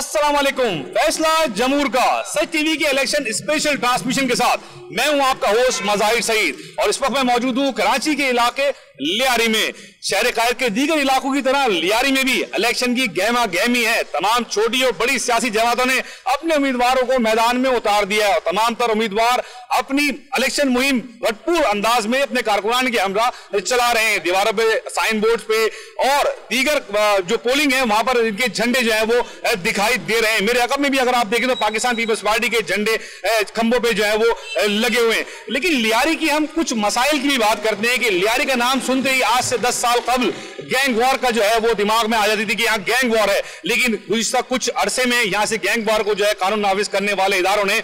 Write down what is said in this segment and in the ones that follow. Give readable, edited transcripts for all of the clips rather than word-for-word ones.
अस्सलाम वालेकुम। फैसला जमूर का सच टीवी के इलेक्शन स्पेशल ट्रांसमिशन के साथ मैं हूं आपका होस्ट मज़ाहिर सईद और इस वक्त मैं मौजूद हूं कराची के इलाके लियारी में। शहर कायद के दीगर इलाकों की तरह लियारी में भी इलेक्शन की गहमा गहमी है। तमाम छोटी और बड़ी सियासी जमातों ने अपने उम्मीदवारों को मैदान में उतार दिया है और तमाम तर उम्मीदवार अपनी इलेक्शन मुहिम भरपूर अंदाज में अपने कारकुनान के हमरा चला रहे हैं। दीवारों पे, साइन बोर्ड पे और दीगर जो पोलिंग है वहां पर इनके झंडे जो है वो दिखाई दे रहे हैं। मेरे अकब में भी अगर आप देखें तो पाकिस्तान पीपल्स पार्टी के झंडे खंभों पे जो है वो लगे हुए हैं। लेकिन लियारी की हम कुछ मसाइल की भी बात करते हैं कि लियारी का नाम सुनते ही आज से 10 साल कबल गैंग वॉर का जो है वो दिमाग में आ जाती थी कि यहाँ गैंग वॉर है। लेकिन गुज़िश्ता कुछ अरसे में यहाँ से गैंग वॉर को जो है कानून नाफिज करने वाले इदारों ने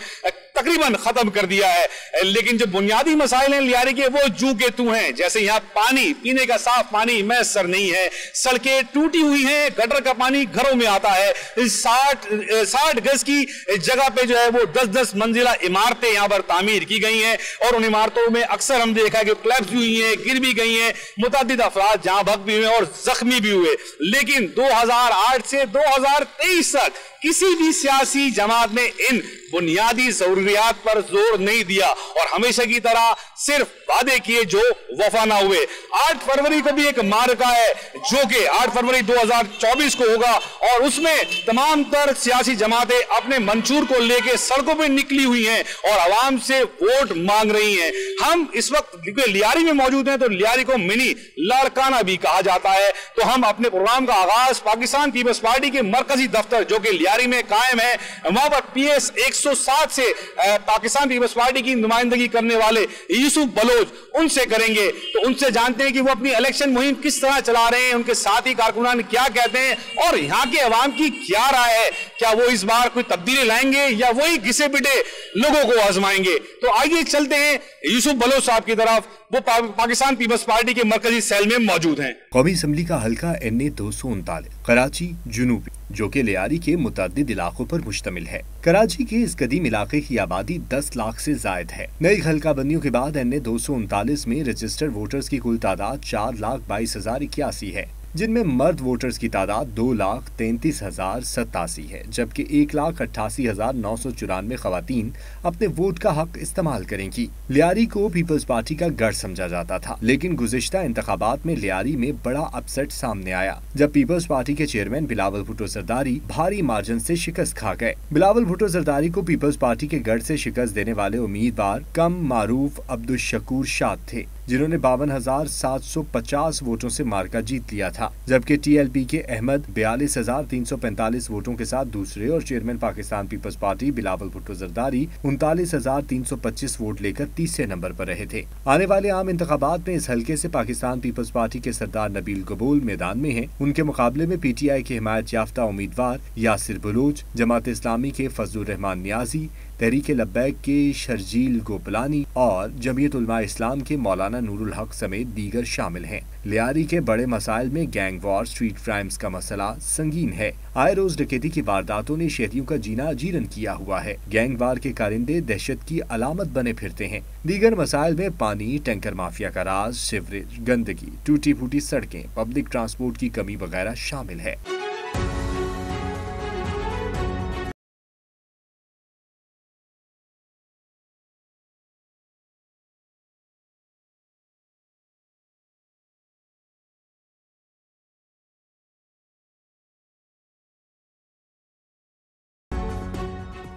तकरीबन खत्म कर दिया है। लेकिन जो बुनियादी मसाइल हैं लियारी के वो जू के तू हैं। जैसे यहाँ पानी, पीने का साफ पानी मैसर नहीं है, सड़कें टूटी हुई हैं, गटर का पानी घरों में आता है, 60 गज की जगह पे जो है वो 10-10 मंजिला इमारतें यहाँ पर तामीर की गई हैं और उन इमारतों में अक्सर हम देखा कि क्लैप्स भी हुई हैं, गिर भी गई हैं, मुतअद्दिद अफराद जहां भग भी हुए और जख्मी भी हुए। लेकिन 2008 से 2023 तक किसी भी सियासी जमात ने इन बुनियादी जरूरियात पर जोर नहीं दिया और हमेशा की तरह सिर्फ वादे किए जो वफा ना हुए। 8 फरवरी को भी एक मार्का है जो कि 8 फरवरी 2024 को होगा और उसमें तमाम तर सियासी जमातें अपने मंशूर को लेकर सड़कों पे निकली हुई हैं और आवाम से वोट मांग रही हैं। हम इस वक्त लियारी में मौजूद हैं तो लियारी को मिनी लाड़काना भी कहा जाता है। तो हम अपने प्रोग्राम का आगाज पाकिस्तान पीपल्स पार्टी के मरकजी दफ्तर जो कि लियारी में कायम है वहां पर PS 107 से पाकिस्तान पीपल्स पार्टी की नुमाइंदगी करने वाले यूसुफ बलोच उनसे करेंगे। तो उनसे जानते हैं कि वो अपनी इलेक्शन मुहिम किस तरह चला रहे हैं, उनके साथी कारकुनान क्या कहते हैं और यहाँ के अवाम की क्या राय है। क्या वो इस बार कोई तब्दीली लाएंगे या वही घिसे पिटे लोगों को आजमाएंगे। तो आइए चलते हैं यूसुफ बलोच साहब की तरफ, वो पाकिस्तान पीपल्स पार्टी के मरकजी सेल में मौजूद हैं। कौमी असम्बली का हल्का NA 239 कराची जुनूबी जो कि लियारी के मुतअद्दिद इलाकों पर मुश्तमिल है। कराची के इस कदीम इलाके की आबादी 10 लाख से जायद है। नई हल्का बंदियों के बाद NA 239 में रजिस्टर्ड वोटर्स की कुल तादाद 4,22,081 है, जिनमें मर्द वोटर्स की तादाद 2,33,087 है, जबकि 1,88,994 खवातीन अपने वोट का हक इस्तेमाल करेंगी। लियारी को पीपल्स पार्टी का गढ़ समझा जाता था, लेकिन गुज़िश्ता इंतखाबात में लियारी में बड़ा अपसेट सामने आया जब पीपल्स पार्टी के चेयरमैन बिलावल भुट्टो जरदारी भारी मार्जिन से शिकस्त खा गए। बिलावल भुट्टो जरदारी को पीपल्स पार्टी के गढ़ से शिकस्त देने वाले उम्मीदवार कम मारूफ अब्दुल शकूर शाद थे, जिन्होंने 52,750 वोटों से मार्का जीत लिया था, जबकि TLP के अहमद 42,345 वोटों के साथ दूसरे और चेयरमैन पाकिस्तान पीपल्स पार्टी बिलावल भुट्टो जरदारी 39,325 वोट लेकर तीसरे नंबर पर रहे थे। आने वाले आम इंतखाबात में इस हल्के से पाकिस्तान पीपल्स पार्टी के सरदार नबील गबूल मैदान में हैं। उनके मुकाबले में PTI के हिमायत याफ्ता उम्मीदवार यासिर बलोच, जमात इस्लामी के फजलुर रहमान नियाजी, तहरीक लब्बैक के शर्जील गोपलानी और जमीयत उलमा इस्लाम के मौलाना नूरुल हक समेत दीगर शामिल हैं। लियारी के बड़े मसाइल में गैंग वॉर, स्ट्रीट क्राइम्स का मसला संगीन है। आए रोज डकैती की वारदातों ने शहरियों का जीना जीरन किया हुआ है। गैंग वॉर के कारिंदे दहशत की अलामत बने फिरते हैं। दीगर मसाइल में पानी, टैंकर माफिया का राज, सीवरेज, गंदगी, टूटी फूटी सड़कें, पब्लिक ट्रांसपोर्ट की कमी वगैरह शामिल है।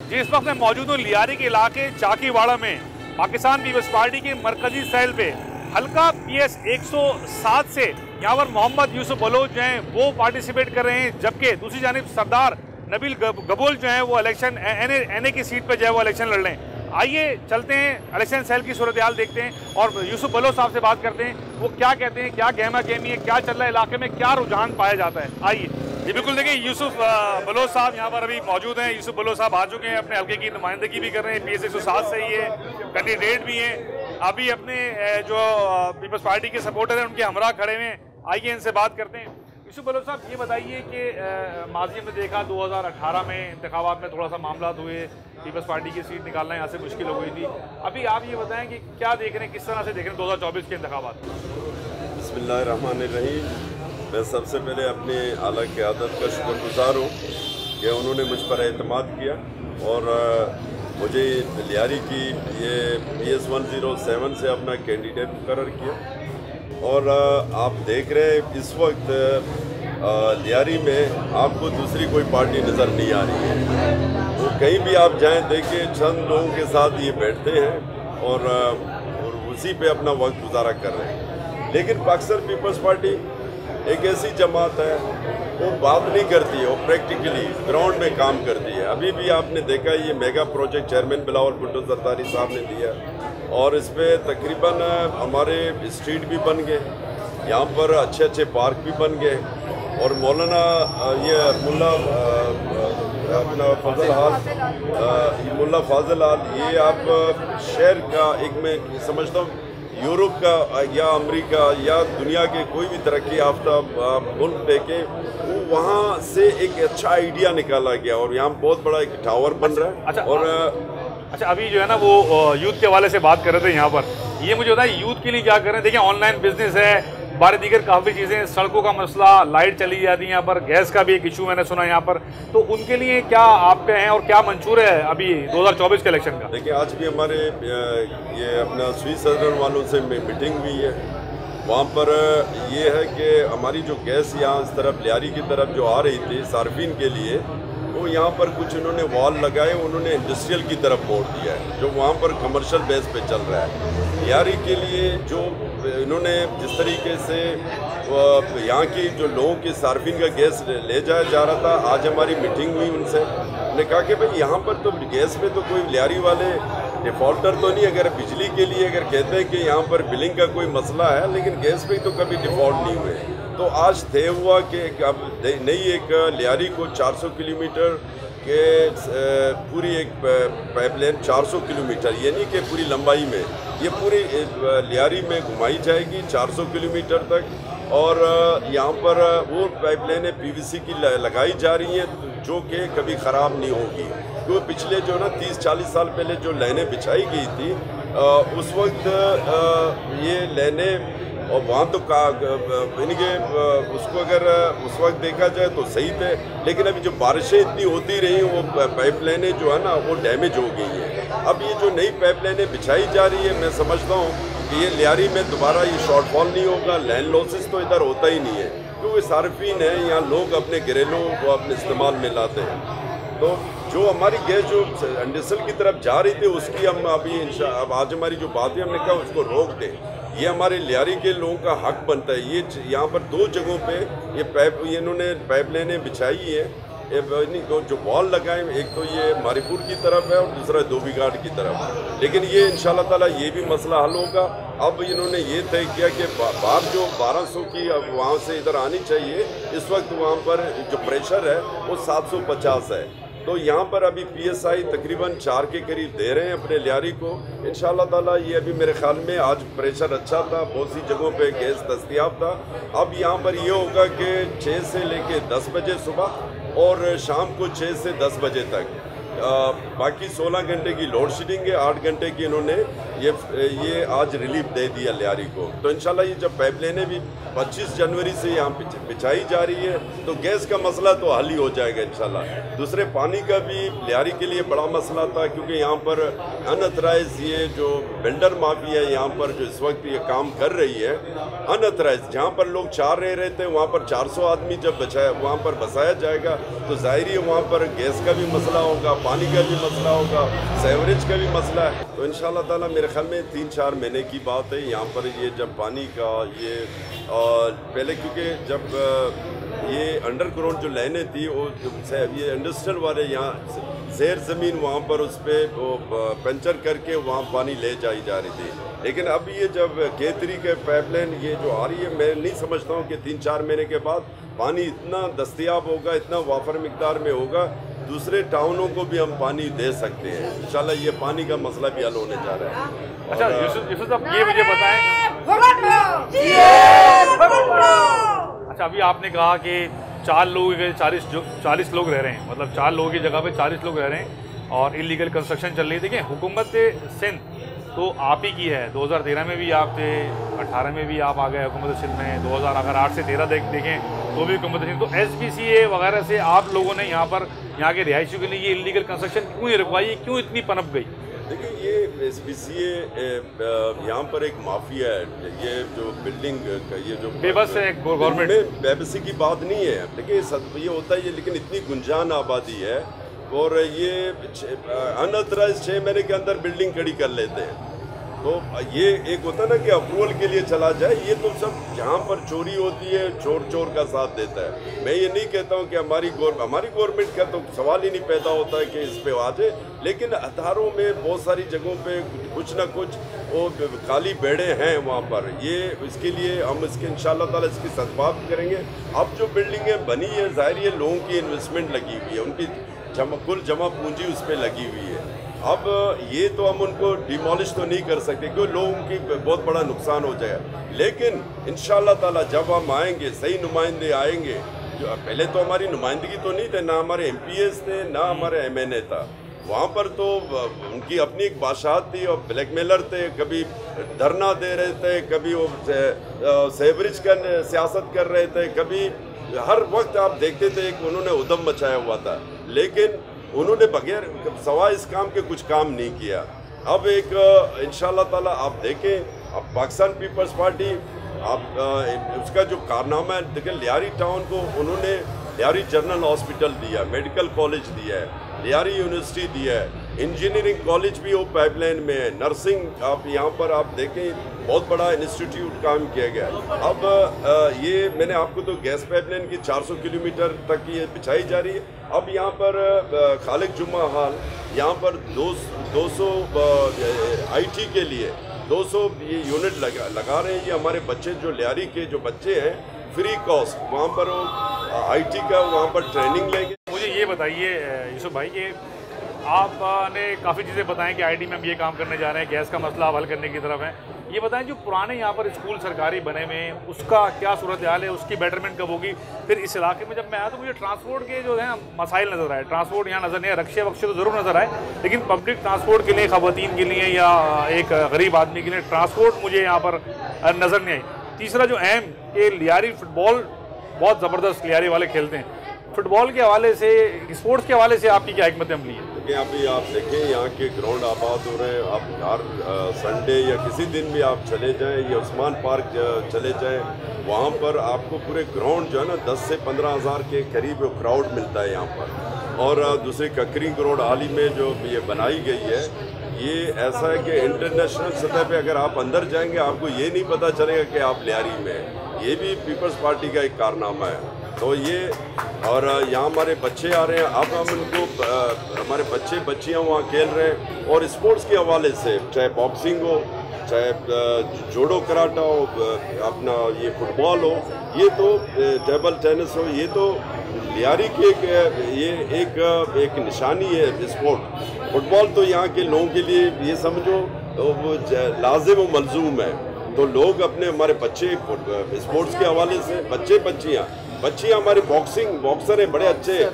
जी, इस वक्त मैं मौजूद हूँ लियारी के इलाके चाकीवाड़ा में पाकिस्तान पीपल्स पार्टी के मरकजी सेल पे। हल्का PS 107 से यहाँ पर मोहम्मद यूसुफ बलोच जो हैं वो पार्टिसिपेट कर रहे हैं, जबकि दूसरी जानिब सरदार नबील गबूल जो हैं वो इलेक्शन NA की सीट पर जो है वो इलेक्शन लड़ रहे हैं। आइए चलते हैं इलेक्शन सेल की सूरत हाल देखते हैं और यूसुफ बलोच साहब से बात करते हैं, वो क्या कहते हैं, क्या गहमा गहमी है, क्या चल रहा है इलाके में, क्या रुझान पाया जाता है। आइए जी, बिल्कुल देखिए यूसुफ बलोच साहब यहाँ पर अभी मौजूद हैं। यूसुफ बलोच साहब आ चुके हैं, अपने हल्के की नुमाइंदगी भी कर रहे हैं, PS 107 से ही है, कैंडिडेट भी हैं। अभी अपने जो पीपल्स पार्टी के सपोर्टर हैं उनके हमरा खड़े हुए हैं। आइए इनसे बात करते हैं। यूसुफ बलोच साहब ये बताइए कि माजी में देखा 2018 में इंतखाबात में थोड़ा सा मामला हुए, पीपल्स पार्टी की सीट निकालना यहाँ से मुश्किल हो गई थी। अभी आप ये बताएं कि क्या देख रहे हैं, किस तरह से देख रहे हैं 2024 के इंतखाबात। बिस्मिल्लाहिर्रहमानिर्रहीम। मैं सबसे पहले अपने आला क़यादत का शुक्रगुज़ार हूँ कि उन्होंने मुझ पर एतमाद किया और मुझे लियारी की ये PS 107 से अपना कैंडिडेट मुकर्रर किया। और आप देख रहे हैं इस वक्त लियारी में आपको दूसरी कोई पार्टी नज़र नहीं आ रही है। तो कहीं भी आप जाएं देखिए चंद लोगों के साथ ये बैठते हैं और उसी पे अपना वक्त गुजारा कर रहे हैं। लेकिन पाकिस्तान पीपल्स पार्टी एक ऐसी जमात है वो बात नहीं करती है, वो प्रैक्टिकली ग्राउंड में काम करती है। अभी भी आपने देखा ये mega project chairman Bilawal Bhutto Zardari साहब ने दिया और इस पर तकरीबन हमारे स्ट्रीट भी बन गए, यहाँ पर अच्छे अच्छे पार्क भी बन गए और मौलाना ये मुल्ला अपना मुल्ला फाजल हाल ये आप शहर का एक मैं समझता हूँ यूरोप का या अमेरिका या दुनिया के कोई भी तरक्की याफ्ता मुल्क देखे वो वहाँ से एक अच्छा आइडिया निकाला गया और यहाँ बहुत बड़ा एक टावर बन रहा है। अच्छा, और अच्छा अभी जो है ना वो यूथ के हवाले से बात कर रहे थे यहाँ पर, ये मुझे बताया यूथ के लिए क्या कर रहे हैं। देखिए ऑनलाइन बिजनेस है, बारी दीगर काफ़ी चीज़ें, सड़कों का मसला, लाइट चली जाती है यहाँ पर, गैस का भी एक इशू मैंने सुना यहाँ पर, तो उनके लिए क्या आपके हैं और क्या मंशूर है अभी 2024 के इलेक्शन का? देखिए आज भी हमारे ये अपना स्वीट सदन वालों से मीटिंग हुई है। वहाँ पर ये है कि हमारी जो गैस यहाँ इस तरफ लियारी की तरफ जो आ रही थी सार्फिन के लिए, वो यहाँ पर कुछ इन्होंने वॉल लगाए, उन्होंने इंडस्ट्रियल की तरफ मोड़ दिया है जो वहाँ पर कमर्शियल बेस पे चल रहा है। लियारी के लिए जो इन्होंने जिस तरीके से यहाँ की जो लोगों की सार्फिन का गैस ले जाया जा रहा था, आज हमारी मीटिंग हुई उनसे, उन्होंने कहा कि भाई यहाँ पर तो गैस में तो कोई लियारी वाले डिफ़ॉल्टर तो नहीं, अगर बिजली के लिए अगर कहते हैं कि यहाँ पर बिलिंग का कोई मसला है, लेकिन गैस पे तो कभी डिफ़ॉल्ट नहीं हुए। तो आज तय हुआ कि अब नई एक लियारी को 400 किलोमीटर के पूरी एक पाइपलाइन 400 किलोमीटर यानी कि पूरी लंबाई में ये पूरी लियारी में घुमाई जाएगी 400 किलोमीटर तक। और यहाँ पर वो पाइपलाइनें PVC की लगाई जा रही हैं जो कि कभी ख़राब नहीं होगी, क्योंकि पिछले जो ना 30-40 साल पहले जो लाइनें बिछाई गई थी उस वक्त ये लाइनें और वहाँ तो यानी कि उसको अगर उस वक्त देखा जाए तो सही थे, लेकिन अभी जो बारिशें इतनी होती रही वो पाइपलाइनें जो है ना वो डैमेज हो गई हैं। अब ये जो नई पाइपलाइनें बिछाई जा रही है, मैं समझता हूँ कि ये लियारी में दोबारा ये शॉर्टफॉल नहीं होगा, लैंड लॉसेस तो इधर होता ही नहीं है, क्योंकि सार्फिन है यहाँ लोग अपने घरेलों को अपने इस्तेमाल में लाते हैं। तो जो हमारी गैस जो इंडस्ट्रियल की तरफ जा रही थी उसकी हम अभी अब आज हमारी जो बात है हमने कहा उसको रोक दें, ये हमारे लियारी के लोगों का हक बनता है। ये यहाँ पर 2 जगहों पे ये इन्होंने पाइपलाइनें बिछाई है, जो वॉल लगाए, एक तो ये मारीपुर की तरफ है और दूसरा धोबी घाट की तरफ है, लेकिन ये इंशाल्लाह ताला ये भी मसला हल होगा। अब इन्होंने ये तय किया कि बाहर जो 1200 की अब वहाँ से इधर आनी चाहिए, इस वक्त वहाँ पर जो प्रेशर है वो 750 है, तो यहाँ पर अभी PSI तकरीबन 4 के करीब दे रहे हैं अपने लियारी को। इंशाल्लाह ताला ये अभी मेरे ख्याल में आज प्रेशर अच्छा था, बहुत सी जगहों पे गैस दस्तयाब था। अब यहाँ पर ये होगा कि 6 से लेके 10 बजे सुबह और शाम को 6 से 10 बजे तक, बाकी 16 घंटे की लोड शेडिंग है, 8 घंटे की इन्होंने ये आज रिलीफ दे दिया लियारी को। तो इंशाल्लाह ये जब पाइपलाइनें भी 25 जनवरी से यहाँ बिछाई जा रही है तो गैस का मसला तो हल ही हो जाएगा इंशाल्लाह। दूसरे पानी का भी लियारी के लिए बड़ा मसला था, क्योंकि यहाँ पर अनअथराइज ये जो बिल्डर माफिया है यहाँ पर जो इस वक्त ये काम कर रही है अनअथराइज, जहाँ पर लोग 4 रह रहे थे वहाँ पर 400 आदमी जब वहाँ पर बसाया जाएगा तो जाहिर है वहाँ पर गैस का भी मसला होगा, पानी का भी मसला होगा, सेवरेज का भी मसला है। तो इंशाल्लाह ताला मेरे ख्याल में 3-4 महीने की बात है यहाँ पर ये जब पानी का ये पहले, क्योंकि जब ये अंडरग्राउंड जो लाइनें थी वो ये इंडस्ट्रियल वाले यहाँ ज़ेर ज़मीन वहाँ पर उस पर पंचर करके वहाँ पानी ले जाई जा रही थी, लेकिन अब ये जब केतरी के पाइपलाइन ये जो आ रही है, मैं नहीं समझता हूँ कि 3-4 महीने के बाद पानी इतना दस्तयाब होगा, इतना वाफर मिकदार में होगा, दूसरे टाउनों को भी हम पानी दे सकते हैं। इंशाल्लाह ये पानी का मसला भी हल होने जा रहा है। अच्छा यूसुफ साहब ये मुझे बताएं, अच्छा अभी आपने कहा कि 4 लोग 40 लोग रह रहे हैं, मतलब 4 लोगों की जगह पे 40 लोग रह रहे हैं और इलीगल कंस्ट्रक्शन चल रही है। देखिए हुकूमत सिंध तो आप ही की है, 2013 में भी आप थे, 18 में भी आप आ गए हुकूमत सिंध में, 2008 से 13 देखें तो भी कंपटीशन। तो SPCA वगैरह से आप लोगों ने यहाँ के रिहायशियों के लिए ये इलीगल कंस्ट्रक्शन क्यों नहीं रुकवाई, क्यों इतनी पनप गई? देखिए, ये SPCA यहाँ पर एक माफिया है। ये जो बिल्डिंग का ये जो बेबस है गवर्नमेंट में, बेबसी की बात नहीं है। देखिए ये होता है, लेकिन इतनी गुंजान आबादी है और ये अनऑथराइज्ड 6 महीने के अंदर बिल्डिंग खड़ी कर लेते हैं। तो ये एक होता है ना कि अप्रूवल के लिए चला जाए, ये तो सब जहाँ पर चोरी होती है चोर का साथ देता है। मैं ये नहीं कहता हूँ कि हमारी गवर्नमेंट का तो सवाल ही नहीं पैदा होता है कि इस पे आ जाए, लेकिन हथारों में बहुत सारी जगहों पे कुछ ना कुछ वो खाली बेड़े हैं वहाँ पर। ये इसके लिए हम इसके इंशाल्लाह ताला इसकी सद्भाव करेंगे। अब जो बिल्डिंगें बनी है, जाहिर ये लोगों की इन्वेस्टमेंट लगी हुई है, उनकी कुल जमा पूंजी उस पर लगी हुई है। अब ये तो हम उनको डिमोलिश तो नहीं कर सकते क्योंकि लोगों की बहुत बड़ा नुकसान हो जाएगा, लेकिन इंशाल्लाह ताला जब हम आएंगे, सही नुमाइंदे आएंगे। जो पहले तो हमारी नुमाइंदगी तो नहीं थे, ना हमारे MPs थे, ना हमारे MNA था। वहाँ पर तो उनकी अपनी एक बादशाहत थी और ब्लैकमेलर थे, कभी धरना दे रहे थे, कभी वो सेवरेज का सियासत कर रहे थे, कभी हर वक्त आप देखते थे कि उन्होंने उद्यम मचाया हुआ था, लेकिन उन्होंने बगैर सवाए इस काम के कुछ काम नहीं किया। अब एक इंशाल्लाह ताला आप देखें, अब पाकिस्तान पीपल्स पार्टी आप उसका जो कारनामा है, देखें लियारी टाउन को उन्होंने लियारी जनरल हॉस्पिटल दिया, मेडिकल कॉलेज दिया है, लियारी यूनिवर्सिटी दिया है, इंजीनियरिंग कॉलेज भी वो पाइपलाइन में है, नर्सिंग आप यहाँ पर आप देखें बहुत बड़ा इंस्टीट्यूट काम किया गया। अब ये मैंने आपको तो गैस पाइपलाइन की 400 किलोमीटर तक ये बिछाई जा रही है। अब यहाँ पर खालिक जुम्मा हाल, यहाँ पर 200 IT के लिए 200 ये यूनिट लगा रहे हैं। ये हमारे बच्चे जो लियारी के जो बच्चे हैं फ्री कॉस्ट वहाँ पर IT का वहाँ पर ट्रेनिंग लेंगे। मुझे ये बताइए यूसुफ भाई कि आपने काफ़ी चीज़ें बताएं कि IT में हम ये काम करने जा रहे हैं, गैस का मसला हल करने की तरफ है। ये बताएं जो पुराने यहाँ पर स्कूल सरकारी बने हुए हैं उसका क्या सूरत हाल है, उसकी बेटरमेंट कब होगी? फिर इस इलाके में जब मैं आया तो मुझे ट्रांसपोर्ट के जो है मसाइल नज़र आए। ट्रांसपोर्ट यहाँ नज़र नहीं आए, रक्शे वक्शे तो ज़रूर नज़र आए, लेकिन पब्लिक ट्रांसपोर्ट के लिए, ख़वातीन के लिए या एक गरीब आदमी के लिए ट्रांसपोर्ट मुझे यहाँ पर नज़र नहीं आई। तीसरा जो अहम कि लियारी फुटबॉल बहुत ज़बरदस्त लियारी वाले खेलते हैं, फुटबॉल के हवाले से, स्पोर्ट्स के हवाले से आपकी क्या हिकमत अमली है? देखिए अभी आप देखें यहाँ के ग्राउंड आबाद हो रहे हैं। आप हर संडे या किसी दिन भी आप चले जाएं या उस्मान पार्क चले जाएं, वहाँ पर आपको पूरे ग्राउंड जो है ना 10 से 15 हज़ार के करीब क्राउड मिलता है यहाँ पर। और दूसरी ककरी ग्राउंड हाल ही में जो ये बनाई गई है, ये ऐसा है कि इंटरनेशनल सतह पे अगर आप अंदर जाएंगे आपको ये नहीं पता चलेगा कि आप लियारी में हैं। ये भी पीपल्स पार्टी का एक कारनामा है। तो ये और यहाँ हमारे बच्चे आ रहे हैं, अब हम उनको हमारे बच्चे बच्चियाँ वहाँ खेल रहे हैं। और स्पोर्ट्स के हवाले से चाहे बॉक्सिंग हो, चाहे जोडो कराटा हो, अपना ये फुटबॉल हो, ये तो टेबल टेनिस हो, ये तो लियारी की एक निशानी है स्पोर्ट। फुटबॉल तो यहाँ के लोगों के लिए ये समझो वो लाजिम व मलजूम है। तो लोग अपने हमारे बच्चे स्पोर्ट्स के हवाले से बच्चियाँ हमारी बॉक्सर हैं, बड़े अच्छे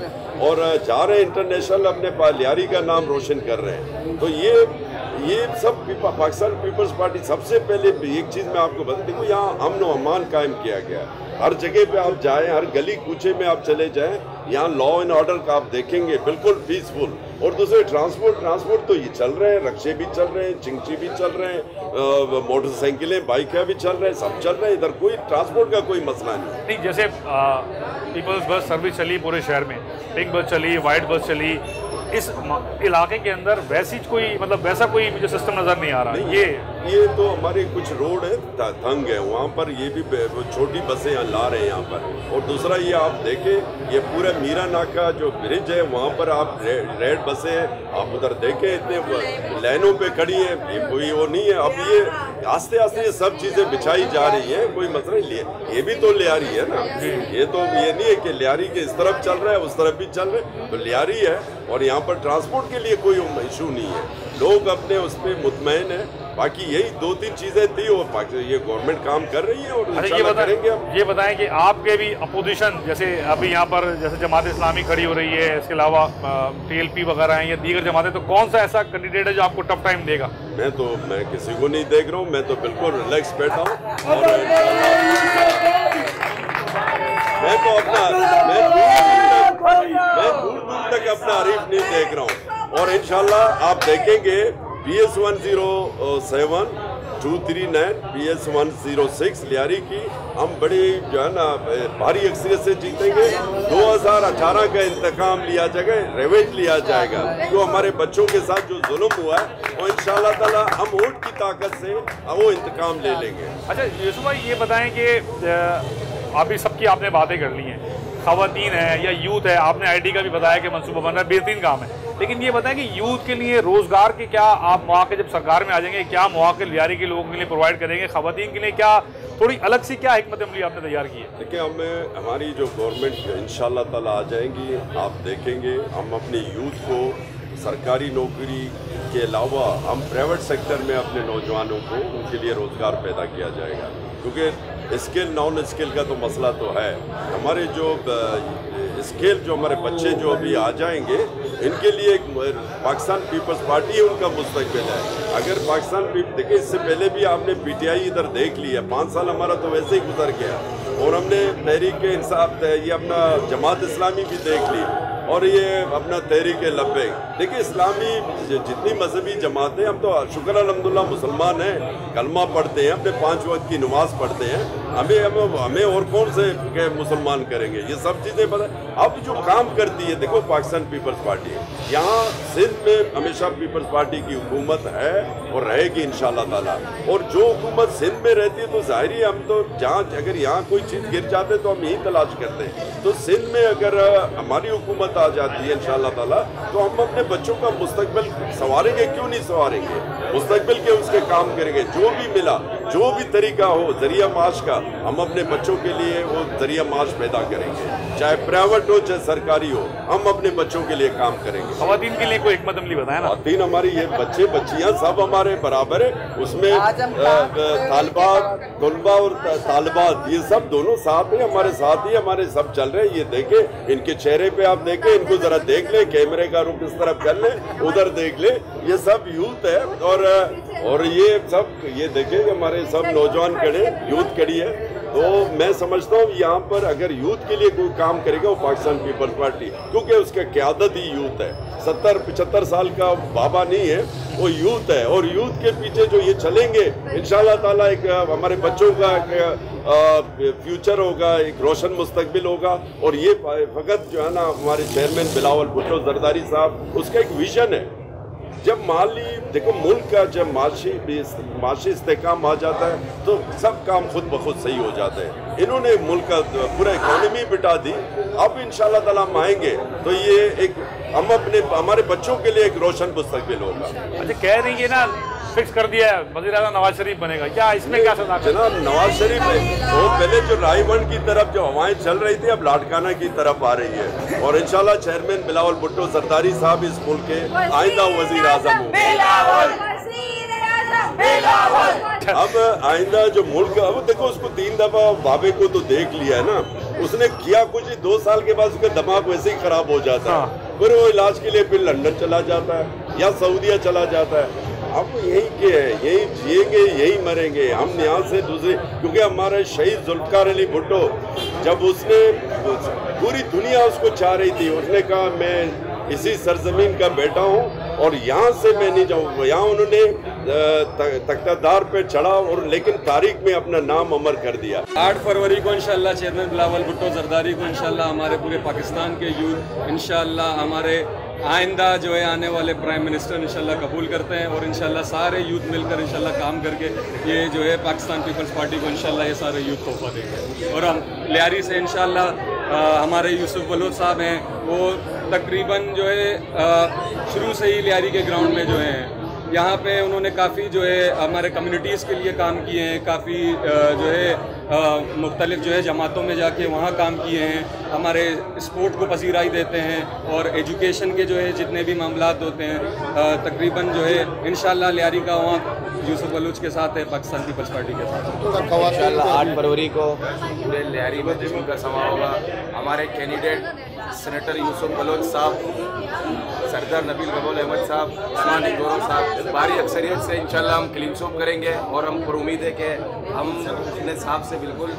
और जा रहे हैं इंटरनेशनल, अपने लियारी का नाम रोशन कर रहे हैं। तो ये सब पाकिस्तान पीपल्स पार्टी सबसे पहले एक चीज़ मैं आपको बता, देखो यहाँ अमन व अमान कायम किया गया। हर जगह पे आप जाएं, हर गली कूचे में आप चले जाएं, यहाँ लॉ एंड ऑर्डर का आप देखेंगे बिल्कुल पीसफुल। और दूसरे ट्रांसपोर्ट तो ये चल रहे हैं, रक्शे भी चल रहे हैं, चिंगची भी चल रहे हैं, मोटरसाइकिलें बाइकें भी चल रहे हैं, सब चल रहे हैं। इधर कोई ट्रांसपोर्ट का कोई मसला नहीं। जैसे पीपल्स बस सर्विस चली पूरे शहर में, पिंक बस चली, वाइट बस चली, इस इलाके के अंदर वैसा कोई मुझे सिस्टम नज़र नहीं आ रहा। ये तो हमारे कुछ रोड है तंग है, वहाँ पर ये भी छोटी बसें ला रहे हैं यहाँ पर। और दूसरा ये आप देखें, ये पूरा मीरा नाका जो ब्रिज है वहाँ पर आप रेड बसें आप उधर देखें, इतने लाइनों पे खड़ी है, ये कोई वो नहीं है। अब ये आस्ते आस्ते ये सब चीज़ें बिछाई जा रही हैं, कोई मसला नहीं। ये भी तो लियारी है ना, ये तो ये नहीं है कि लियारी के इस तरफ चल रहा है उस तरफ भी चल रहा है, तो लियारी है। और यहाँ पर ट्रांसपोर्ट के लिए कोई इशू नहीं है, लोग अपने उस पर मुतमईन है। बाकी यही 2-3 चीज़ें थी और ये गवर्नमेंट काम कर रही है और इंशाल्लाह करेंगे। ये बताएं कि आपके भी अपोजिशन जैसे अभी यहाँ पर जैसे जमात इस्लामी खड़ी हो रही है, इसके अलावा TLP वगैरह हैं या दीगर जमातें, तो कौन सा ऐसा कैंडिडेट है जो आपको टफ टाइम देगा? मैं किसी को नहीं देख रहा हूँ, मैं तो बिल्कुल रिलैक्स बैठा हूँ और मैं दूर दूर तक अपना हरीफ नहीं देख रहा हूँ। और इंशाल्लाह आप देखेंगे PS 107 239 PS 106 लियारी की हम बड़ी जो है ना भारी अक्सरियत से जीतेंगे। 2018 का इंतकाम लिया जाएगा, रिवेंज लिया जाएगा जो हमारे बच्चों के साथ जो जुल्म हुआ है, और इंशाल्लाह ताला हम वोट की ताकत से वो इंतकाम ले लेंगे। अच्छा यूसुफ भाई ये बताएं कि अभी सबकी आपने बातें कर ली हैं, खवातीन है या यूथ है, आपने IT का भी बताया कि मनसूबा बन रहा है, बेहतरीन काम है, लेकिन ये बताएं कि यूथ के लिए रोजगार के क्या आप मौके जब सरकार में आ जाएंगे क्या मौके लियारी के लोगों के लिए प्रोवाइड करेंगे, खवातीन के लिए क्या थोड़ी अलग सी क्या हिकमत अमली आपने तैयार की है? देखिए हमारी जो गवर्नमेंट इंशाल्लाह ताला आ जाएंगी, आप देखेंगे हम अपनी यूथ को सरकारी नौकरी के अलावा हम प्राइवेट सेक्टर में अपने नौजवानों को उनके लिए रोज़गार पैदा किया जाएगा, क्योंकि स्किल नॉन स्किल का तो मसला तो है। हमारे जो स्किल जो हमारे बच्चे जो अभी आ जाएंगे इनके लिए पाकिस्तान पीपल्स पार्टी उनका मुस्तकबिल है। अगर पाकिस्तान देखिए इससे पहले भी आपने PTI इधर देख लिया, 5 साल हमारा तो वैसे ही गुजर गया, और हमने तहरीक इंसाफ ये अपना जमात इस्लामी भी देख ली, और ये अपना तहरीक लब्बैक। देखिए इस्लामी जितनी मजहबी जमातें, हम तो शुक्र अल्हम्दुलिल्लाह मुसलमान हैं, कलमा पढ़ते हैं, अपने 5 वक्त की नमाज पढ़ते हैं, हमें और कौन से मुसलमान करेंगे, ये सब चीज़ें पता। अब जो काम करती है देखो पाकिस्तान पीपल्स पार्टी, यहाँ सिंध में हमेशा पीपल्स पार्टी की हुकूमत है और रहेगी इंशाल्लाह ताला, और जो हुकूमत सिंध में रहती है तो ज़ाहिर ही हम तो जहाँ अगर यहाँ कोई चीज़ गिर जाते तो हम यही तलाश करते हैं, तो सिंध में अगर हमारी हुकूमत आ जाती है इंशाल्लाह ताला तो हम अपने बच्चों का मुस्तकबिल संवारेंगे, क्यों नहीं संवारेंगे, मुस्तकबिल के उसके काम करेंगे, जो भी मिला जो भी तरीका हो जरिया माश का हम अपने बच्चों के लिए वो जरिया माश पैदा करेंगे, चाहे प्राइवेट हो चाहे सरकारी हो, हम अपने बच्चों के लिए काम करेंगे। खवातीन के लिए कोई हिकमत अमली बताया ना? खवातीन हमारी ये बच्चे बच्चियां सब हमारे बराबर है, उसमें तलबा और तालिबात ये सब दोनों साथ है, हमारे साथ ही हमारे सब चल रहे हैं। ये देखे इनके चेहरे पे आप देखें, इनको जरा देख ले, कैमरे का रुख इस तरफ कर ले, उधर देख ले, ये सब यूथ है, और ये सब ये देखें हमारे सब नौजवान खड़े, यूथ खड़ी है। तो मैं समझता हूँ यहाँ पर अगर यूथ के लिए कोई काम करेगा वो पाकिस्तान पीपल्स पार्टी, क्योंकि उसका क़यादत ही यूथ है, 70-75 साल का बाबा नहीं है, वो यूथ है, और यूथ के पीछे जो ये चलेंगे इंशाल्लाह ताला एक हमारे बच्चों का फ्यूचर होगा, एक रोशन मुस्तकबिल होगा। और ये फ़कत जो है ना हमारे चेयरमैन बिलावल भुट्टो जरदारी साहब, उसका एक विजन है। जब माली देखो मुल्क का जब माशी इस्तेकाम आ जाता है तो सब काम खुद ब खुद सही हो जाते हैं। इन्होंने मुल्क का पूरा इकोनॉमी बिठा दी, अब इंशाल्लाह ताला हम आएंगे तो ये एक हम हमारे बच्चों के लिए एक रोशन मुस्तकबिल होगा। अच्छा कह रही है ना फिक्स कर दिया है वज़ीर-ए-आज़म नवाज शरीफ बनेगा, क्या इसमें क्या सदा? जनाब नवाज शरीफ वो पहले जो रायवन की तरफ जो हवाएं चल रही थी अब लाडकाना की तरफ आ रही है, और इंशाल्लाह चेयरमैन बिलावल भुट्टो जरदारी साहब इस मुल्क के आइंदा वज़ीर-ए-आज़म होंगे। अब आइंदा जो मुल्क अब देखो उसको 3 दफा बाबे को तो देख लिया है ना, उसने किया कुछ 2 साल के बाद उसका दिमाग वैसे ही खराब हो जाता है, फिर वो इलाज के लिए फिर लंदन चला जाता है या सऊदीया चला जाता है। अब यही के है, यही जिएंगे यही मरेंगे हम यहाँ से दूसरे, क्योंकि हमारे शहीद जुल्फ़िकार अली भुट्टो जब उसने पूरी दुनिया उसको चाह रही थी, उसने कहा मैं इसी सरजमीन का बेटा हूँ और यहाँ से मैं नहीं जाऊँगा, यहाँ उन्होंने तख्तादार पे चढ़ा और लेकिन तारीख में अपना नाम अमर कर दिया। 8 फरवरी को इंशाल्लाह चेयरमैन बिलावल भुट्टो जरदारी को इंशाल्लाह हमारे पूरे पाकिस्तान के यूथ इंशाल्लाह हमारे आइंदा जो है आने वाले प्राइम मिनिस्टर इंशाल्लाह कबूल करते हैं, और इंशाल्लाह सारे यूथ मिलकर इंशाल्लाह काम करके ये जो है पाकिस्तान पीपल्स पार्टी को इंशाल्लाह ये सारे यूथ तोहफा देंगे। और हम लियारी से इंशाल्लाह हमारे यूसुफ बलोच साहब हैं, वो तकरीबन जो है शुरू से ही लियारी के ग्राउंड में जो है यहाँ पे उन्होंने काफ़ी जो है हमारे कम्युनिटीज़ के लिए काम किए हैं, काफ़ी जो है मुख्तलिफ जो है जमातों में जाके वहाँ काम किए हैं, हमारे स्पोर्ट को पसीराई देते हैं, और एजुकेशन के जो है जितने भी मामलात होते हैं तकरीबन जो है इंशाल्लाह लियारी का वहाँ यूसुफ बलूच के साथ है, पाकिस्तान पीपल्स पार्टी के साथ इंशाल्लाह 8 फरवरी को पूरे लियारी में जश्न का समा होगा। हमारे कैंडिडेट सेनेटर यूसुफ बलूच साहब सरदार नबील कबूल अहमद साहब, उस्मान गौरव साहब भारी अक्सरियत से इंशाल्लाह हम क्लीन स्वीप करेंगे और हम पर उम्मीद है कि हम अपने साहब से बिल्कुल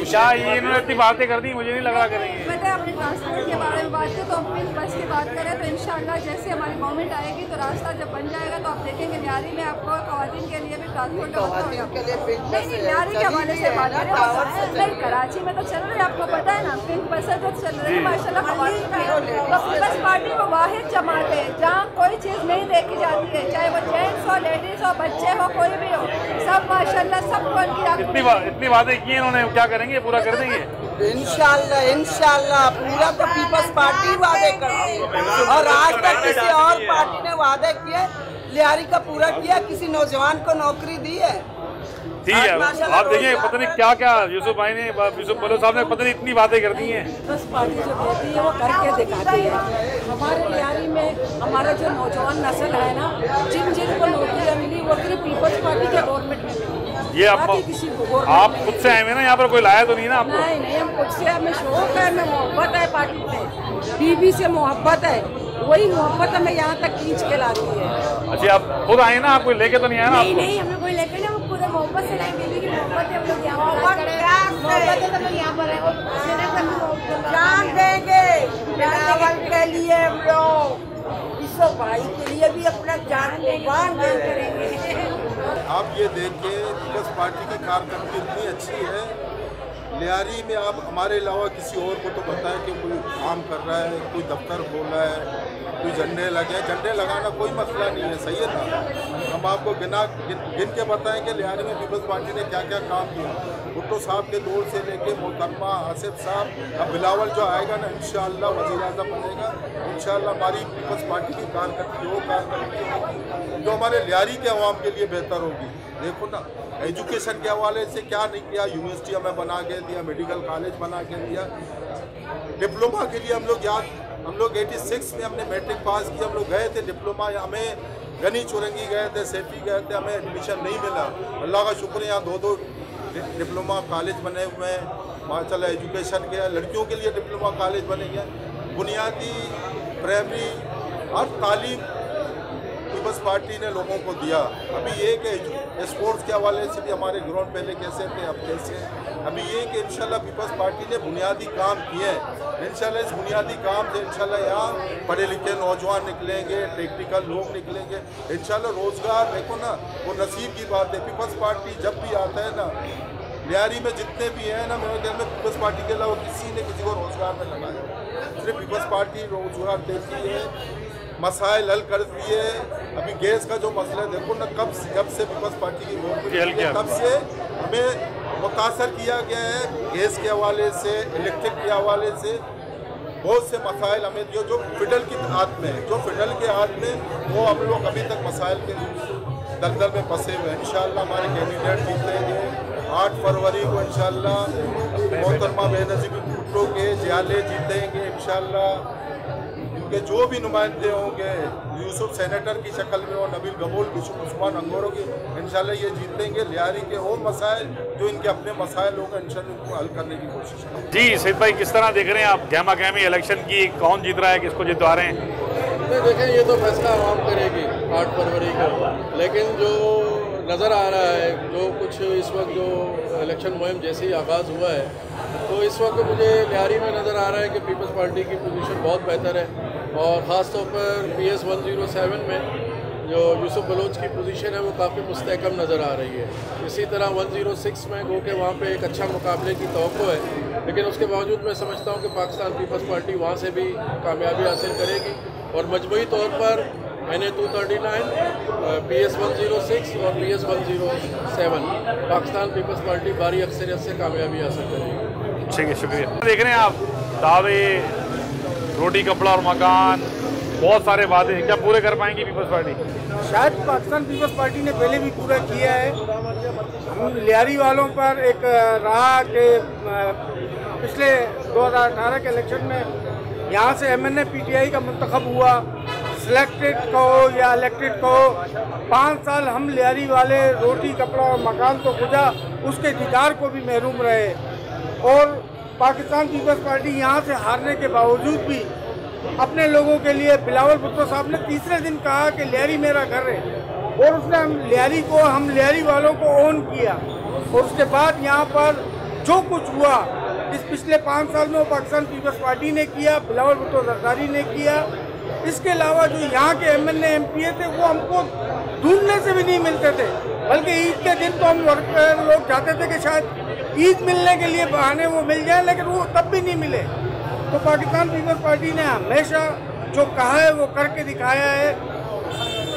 क्या ये इन्होंने इतनी बातें कर दी, मुझे नहीं लगा करेंगे। पता है अपने ट्रांसपोर्ट के बारे में बात करें तो अपनी बस की बात करें तो इंशाल्लाह जैसे हमारी गवर्नमेंट आएगी तो रास्ता जब बन जाएगा तो आप देखेंगे लियारी में आपको खवातीन के लिए भी ट्रांसपोर्ट नहीं लियारी के हवाले से बात करें। नहीं कराची में तो चल रही है, आपको पता है ना, पिंक बसें तो चल रही है माशाल्लाह खवातीन की। तो पीपल्स पार्टी को वाहिद जमात है जहाँ कोई चीज़ नहीं देखी जाती है, चाहे वो जेंट्स हो, लेडीज हो, बच्चे हो, कोई भी हो, सब माशाल्लाह सबको इतनी बातें की इन्होंने, क्या करेंगे, पूरा कर देंगे इंशाल्लाह पूरा तो पीपल्स पार्टी वादे करती है और आज तक किसी और पार्टी ने वादे किए लियारी का पूरा किया, किसी नौजवान को नौकरी दी है। ठीक है, आप देखिए पता नहीं क्या क्या यूसुफ भाई ने, यूसुफ बलो साहब ने पता नहीं इतनी बातें कर दी हैं। बस पार्टी जो कहती है वो करके दिखाती है। हमारे लियारी में हमारा जो नौजवान नस्ल है ना, जिन जिनको नौकरियाँ मिली वो सिर्फ पीपल्स पार्टी के गवर्नमेंट में मिली। ये आप खुद से आए हुए ना, यहाँ पर कोई लाया तो नहीं ना आपको? नहीं, हम खुद से, हमें शौक है, हमें मोहब्बत है पार्टी से, बीबी से मोहब्बत है, वही मोहब्बत हमें यहाँ तक खींच के लाती है। अच्छा, आप खुद आए ना, आप कोई लेके तो नहीं आया ना? नहीं, हमें कोई लेके ना, वो पूरा मोहब्बत से नहीं, बीबी की मोहब्बत है, हम लोग यहाँ मोहब्बत है तो लोग यहाँ पर है, जान देंगे बिलावल के लिए, हम लोग यूसुफ भाई के लिए भी अपना जान कुर्बान करेंगे। आप ये देखिए पीपल्स पार्टी की कारकर्दगी इतनी अच्छी है, लियारी में आप हमारे अलावा किसी और को तो बताएं कि कोई काम कर रहा है, कोई दफ्तर खोला है, कोई झंडे लगे, झंडे लगाना कोई मसला नहीं है, सही है ना। हम आपको गिन के बताएं कि लियारी में पीपल्स पार्टी ने क्या क्या काम किया। भुट्टो साहब के दौर से लेके मोहतरमा आसिफ साहब, अब बिलावल जो आएगा ना इंशाअल्लाह वज़ीर-ए-आज़म बनेगा, इंशाअल्लाह हमारी पीपल्स पार्टी की कारकर्दगी होगी जो हमारे लियारी के अवाम के लिए बेहतर होगी। देखो ना, एजुकेशन के हवाले से क्या नहीं किया, यूनिवर्सिटी हमें बना के दिया, मेडिकल कॉलेज बना के दिया, डिप्लोमा के लिए हम लोग 86 में हमने मैट्रिक पास किया, हम लोग गए थे डिप्लोमा, हमें गनी चुरंगी गए थे, सेफी गए थे, हमें एडमिशन नहीं मिला। अल्लाह का शुक्र है यहाँ दो डिप्लोमा कॉलेज बने हुए हैं माशाल्लाह। एजुकेशन के लड़कियों के लिए डिप्लोमा कॉलेज बने गए, बुनियादी प्राइमरी हर तालीम पीपल्स पार्टी ने लोगों को दिया। अभी ये कि स्पोर्ट्स के हवाले से भी हमारे ग्राउंड पहले कैसे थे अब कैसे, अभी ये कि इंशाल्लाह पीपल्स पार्टी ने बुनियादी काम किए हैं। इंशाल्लाह इस बुनियादी काम से इंशाल्लाह यहाँ पढ़े लिखे नौजवान निकलेंगे, टेक्निकल लोग निकलेंगे, इंशाल्लाह रोज़गार। देखो ना, वो नसीब की बात है, पीपल्स पार्टी जब भी आता है ना, लियारी में जितने भी हैं ना, मेरे ख्याल में पीपल्स पार्टी के अलावा किसी ने किसी को रोज़गार में लगाया, सिर्फ पीपल्स पार्टी रोज़गार देती है, मसाइल हल करती है। अभी गैस का जो मसला देखो ना, जब से पीपल्स पार्टी की गवर्नमेंट है तब से हमें मुतासर किया गया है। गैस के हवाले से, इलेक्ट्रिक के हवाले से बहुत से मसाइल हमें जो फिडल की हाथ में है, जो फिडल के हाथ में, वो हम लोग अभी तक मसाइल के दलदल में फंसे हुए हैं। इंशाल्लाह हमारे कैंडिडेट जीतेंगे 8 फरवरी को, इंशाल्लाह मोहतरमा बेनज़ीर भुट्टो के जियाले जीतेंगे इंशाल्लाह। इनके जो भी नुमाइंदे होंगे, यूसुफ सेनेटर की शक्ल में और नबील कबूल, उस्मान अंगोरों की, इंशाल्लाह ये जीतेंगे। लियारी के और मसाइल जो इनके अपने मसाइल होंगे इंशाल्लाह उनको हल करने की कोशिश करेंगे। जी सईद भाई, किस तरह देख रहे हैं आप गहमा गहमी इलेक्शन की, कौन जीत रहा है, किसको जितवा रहे हैं? देखें, ये तो फैसला आवाम करेगी 8 फरवरी को, लेकिन जो नज़र आ रहा है, जो कुछ इस वक्त जो इलेक्शन मुहिम जैसे ही आगाज़ हुआ है, तो इस वक्त मुझे लियारी में नज़र आ रहा है कि पीपल्स पार्टी की पोजीशन बहुत बेहतर है, और ख़ास तौर पर PS 107 में जो यूसुफ बलोच की पोजीशन है वो काफ़ी मुस्तहकम नज़र आ रही है। इसी तरह 106 में गो के वहाँ पे एक अच्छा मुकाबले की तवक्को है, लेकिन उसके बावजूद मैं समझता हूँ कि पाकिस्तान पीपल्स पार्टी वहाँ से भी कामयाबी हासिल करेगी, और मजमूई तौर पर NA 239, PS 106 और PS 107 पाकिस्तान पीपल्स पार्टी भारी अक्सरियत से कामयाबी हासिल करेगी। ठीक है, शुक्रिया। देख रहे हैं आप, दावे, रोटी कपड़ा और मकान, बहुत सारे वादे, क्या पूरे कर पाएंगी पीपल्स पार्टी? शायद पाकिस्तान पीपल्स पार्टी ने पहले भी पूरा किया है। हम लियारी वालों पर एक रहा कि पिछले 2018 के इलेक्शन में यहाँ से MNA PTI का मुंतखब हुआ, सिलेक्टेड कहो या इलेक्टेड कहो, 5 साल हम लियारी वाले रोटी कपड़ा और मकान तो खुदा उसके दीदार को भी महरूम रहे, और पाकिस्तान पीपल्स पार्टी यहाँ से हारने के बावजूद भी अपने लोगों के लिए बिलावल भुट्टो साहब ने तीसरे दिन कहा कि लियारी मेरा घर है, और उसने हम लियारी वालों को ओन किया। और उसके बाद यहाँ पर जो कुछ हुआ इस पिछले 5 साल में वो पाकिस्तान पीपल्स पार्टी ने किया, बिलावल भुट्टो जरदारी ने किया। इसके अलावा जो यहाँ के MLA MPA थे वो हमको ढूंढने से भी नहीं मिलते थे, बल्कि ईद के दिन तो हम लोग चाहते थे कि शायद ईद मिलने के लिए बहाने वो मिल जाए, लेकिन वो तब भी नहीं मिले। तो पाकिस्तान पीपल्स पार्टी ने हमेशा जो कहा है वो करके दिखाया है।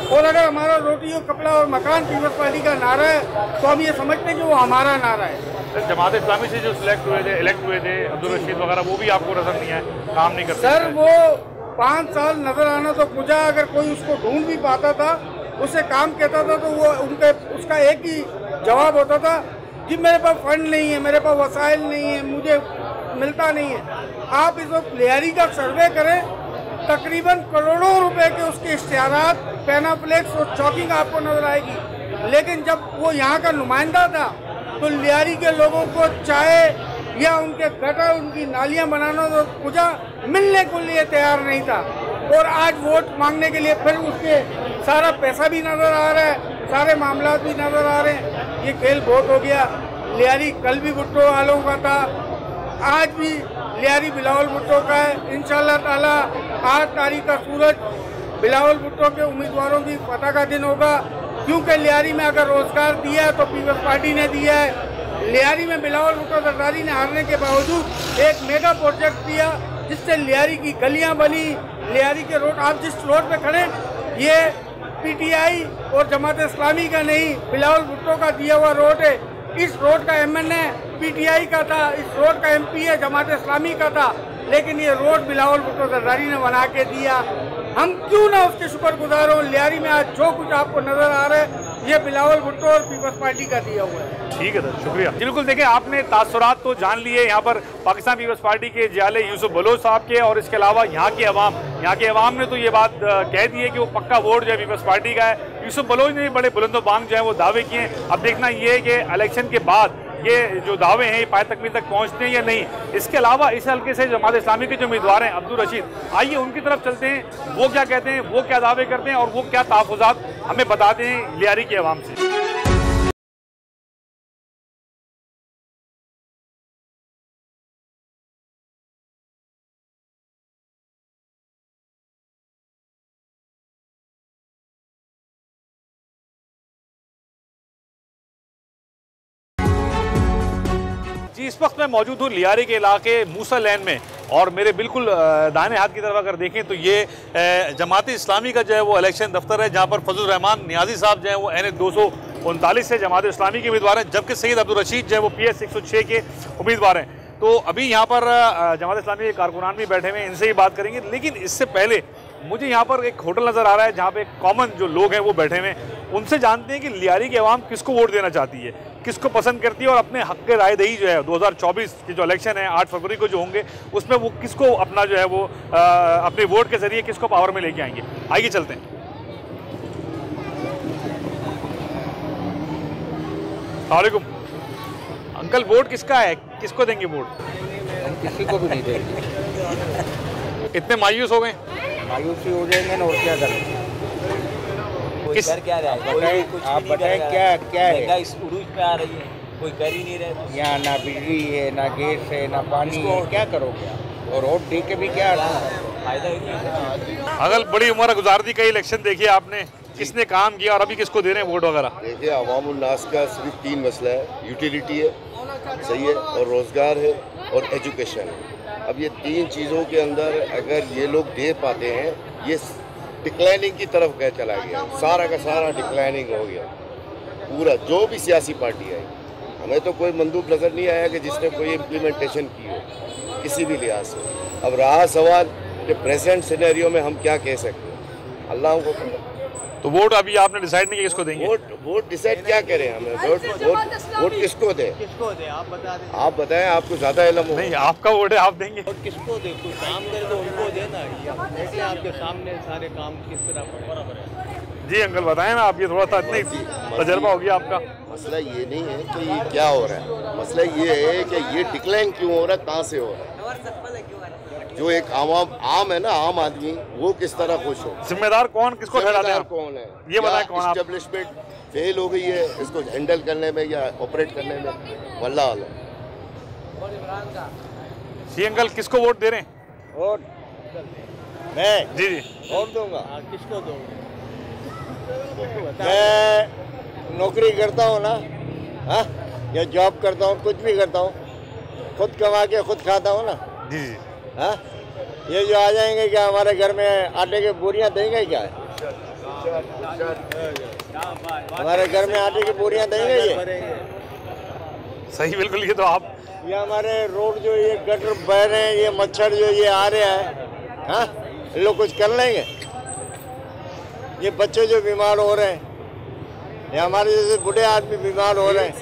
और अगर हमारा रोटी और कपड़ा और मकान पीपल्स पार्टी का नारा है तो हम ये समझते हैं कि वो हमारा नारा है। जमात इस्लामी से जो इलेक्ट हुए थे अब्दुल रशीद वगैरह, वो भी आपको नजर नहीं है, काम नहीं करते सर। वो 5 साल नजर आना तो पूजा, अगर कोई उसको ढूंढ भी पाता था, उसे काम कहता था, तो वो उसका एक ही जवाब होता था कि मेरे पास फंड नहीं है, मेरे पास वसाइल नहीं है, मुझे मिलता नहीं है। आप इस वक्त लियारी का सर्वे करें, तकरीबन करोड़ों रुपए के उसके इश्तिहारात, पैनाफ्लेक्स और चौकिंग आपको नजर आएगी। लेकिन जब वो यहाँ का नुमाइंदा था तो लियारी के लोगों को चाय या उनके गटर, उनकी नालियां बनाना तो पूजा मिलने के लिए तैयार नहीं था। और आज वोट मांगने के लिए फिर उसके सारा पैसा भी नजर आ रहा है, सारे मामला भी नजर आ रहे हैं। ये खेल बहुत हो गया। लियारी कल भी भुट्टो वालों का था, आज भी लियारी बिलावल भुट्टो का है। इंशाल्लाह ताला 8 तारीख का सूरज बिलावल भुट्टो के उम्मीदवारों की फतह का दिन होगा, क्योंकि लियारी में अगर रोजगार दिया है तो पीपल्स पार्टी ने दिया है। लियारी में बिलावल भुट्टो जरदारी ने हारने के बावजूद एक मेगा प्रोजेक्ट दिया, जिससे लियारी की गलियां बनी, लियारी के रोड, आप जिस रोड पे खड़े, ये PTI और जमात इस्लामी का नहीं, बिलावल भुट्टो का दिया हुआ रोड है। इस रोड का MNA PTI का था, इस रोड का MPA जमात इस्लामी का था, लेकिन ये रोड बिलावल भुट्टो जरदारी ने बना के दिया। हम क्यों ना उसके शुक्रगुजार हों। लियारी में आज जो कुछ आपको नजर आ रहा है ये बिलावल भुट्टो और पीपल्स पार्टी का दिया हुआ है। ठीक है सर, शुक्रिया। बिल्कुल, देखिए आपने तासुरात तो जान लिए यहाँ पर पाकिस्तान पीपल्स पार्टी के जियाले यूसुफ बलोच साहब के, और इसके अलावा यहाँ के अवाम ने तो ये बात कह दी है कि वो पक्का वोट जो है पीपल्स पार्टी का है। यूसुफ बलोच ने बड़े बुलंदोबांग जो है वो दावे किए हैं। अब देखना ये है कि इलेक्शन के बाद ये जो दावे हैं ये पाए तकमील तक पहुंचते हैं या नहीं। इसके अलावा इस हल्के से जमात इस्लामी के जो उम्मीदवार हैं अब्दुल रशीद, आइए उनकी तरफ चलते हैं, वो क्या कहते हैं, वो क्या दावे करते हैं और वो क्या तहफ़्फ़ुज़ात हमें बताते हैं लियारी के अवाम से। जी, इस वक्त मैं मौजूद हूँ लियारी के इलाके मूसा लैन में, और मेरे बिल्कुल दाहिने हाथ की तरफ अगर देखें तो ये जमात इस्लामी का जो है वो इलेक्शन दफ्तर है, जहाँ पर फजल रहमान नियाजी साहब जो है वो NH 239 से जमात इस्लामी के उम्मीदवार हैं, जबकि सैयद अब्दुल रशीद जो है वो PS 106 के उम्मीदवार हैं। तो अभी यहाँ पर जमात इस्लामी के कारकुनान भी बैठे हुए हैं, इनसे ही बात करेंगे। लेकिन इससे पहले मुझे यहाँ पर एक होटल नज़र आ रहा है जहाँ पे कॉमन जो लोग हैं वो बैठे हुए हैं, उनसे जानते हैं कि लियारी की आवाम किसको वोट देना चाहती है, किसको पसंद करती है, और अपने हक के राय दही जो है 2024 की जो इलेक्शन है 8 फरवरी को जो होंगे उसमें वो किसको अपना जो है वो अपने वोट के जरिए किसको पावर में लेके आएंगे। आइए चलते हैं। वालेकुम अंकल, वोट किसका है, किसको देंगे वोट? हम किसी को भी नहीं देंगे। इतने मायूस हो गए? मायूसी हो जाएंगे ना, और क्या करें? किस क्या रहा है? आप बताएं क्या है? इस उरूज पे आ रही है, कोई कर ही नहीं रहे। यहाँ ना बिजली है, ना गैस है, ना पानी है, क्या करोगे? और वोट दे के भी क्या फायदा है? अगर बड़ी उम्र गुजार दी, कई इलेक्शन देखिए आपने, किसने काम किया और अभी किसको दे रहे हैं वोट वगैरह? देखिए, अवामुल नास का सिर्फ 3 मसला है, यूटिलिटी है, सही है, और रोज़गार है, और एजुकेशन है। अब ये 3 चीज़ों के अंदर अगर ये लोग दे पाते हैं, ये डिक्लाइनिंग की तरफ गए चला गया, सारा का सारा डिक्लाइनिंग हो गया पूरा। जो भी सियासी पार्टी आई, हमें तो कोई मंदूब नज़र नहीं आया कि जिसने कोई इम्प्लीमेंटेशन की हो किसी भी लिहाज से। अब रहा सवाल कि प्रेजेंट सिनेरियो में हम क्या कह सकते हैं, अल्लाह को पता। तो वोट अभी आपने डिसाइड नहीं किया किसको देंगे? वोट डिसाइड क्या करें हमें? वोट किसको दे? किसको दे आप बता दें। आप बताएं, आपको ज़्यादा इल्म हो। नहीं, आपका वोट है, आप देंगे। वोट किसको दे? कोई काम करे तो उनको देना। देखिए आपके सामने सारे काम किस तरह बराबर है। जी अंकल बताएं ना, आप ये थोड़ा सा इतना तजर्बा हो गया आपका। मसला ये नहीं है कि ये क्या हो रहा है, मसला ये है कि ये डिक्लाइन क्यों हो रहा है, कहाँ से हो रहा है। जो एक आम है ना, आम आदमी, वो किस तरह खुश हो। जिम्मेदार कौन, किसको ठहराते हैं? कौन है ये बताएं, कौन आप? एस्टेब्लिशमेंट फेल हो गई है इसको हैंडल करने में या ऑपरेट करने में, वल्लाह आलम। जी अंकल, किसको वोट दे रहे हैं? वोट मैं जी वोट दूंगा। किसको दूंगा? मैं नौकरी करता हूँ ना, हाँ, या जॉब करता हूँ, कुछ भी करता हूँ, खुद कमा के खुद खाता हूँ ना। जी हाँ, ये जो आ जाएंगे क्या हमारे घर में आटे की बोरियां देंगे क्या? हमारे घर में आटे की बोरियां देंगे ये? सही, बिल्कुल। ये तो आप, ये हमारे रोड जो ये गटर बह रहे हैं, ये मच्छर जो ये आ रहा है, हाँ, ये लोग कुछ कर लेंगे? ये बच्चे जो बीमार हो रहे हैं, ये हमारे जैसे बूढ़े आदमी बीमार हो रहे हैं।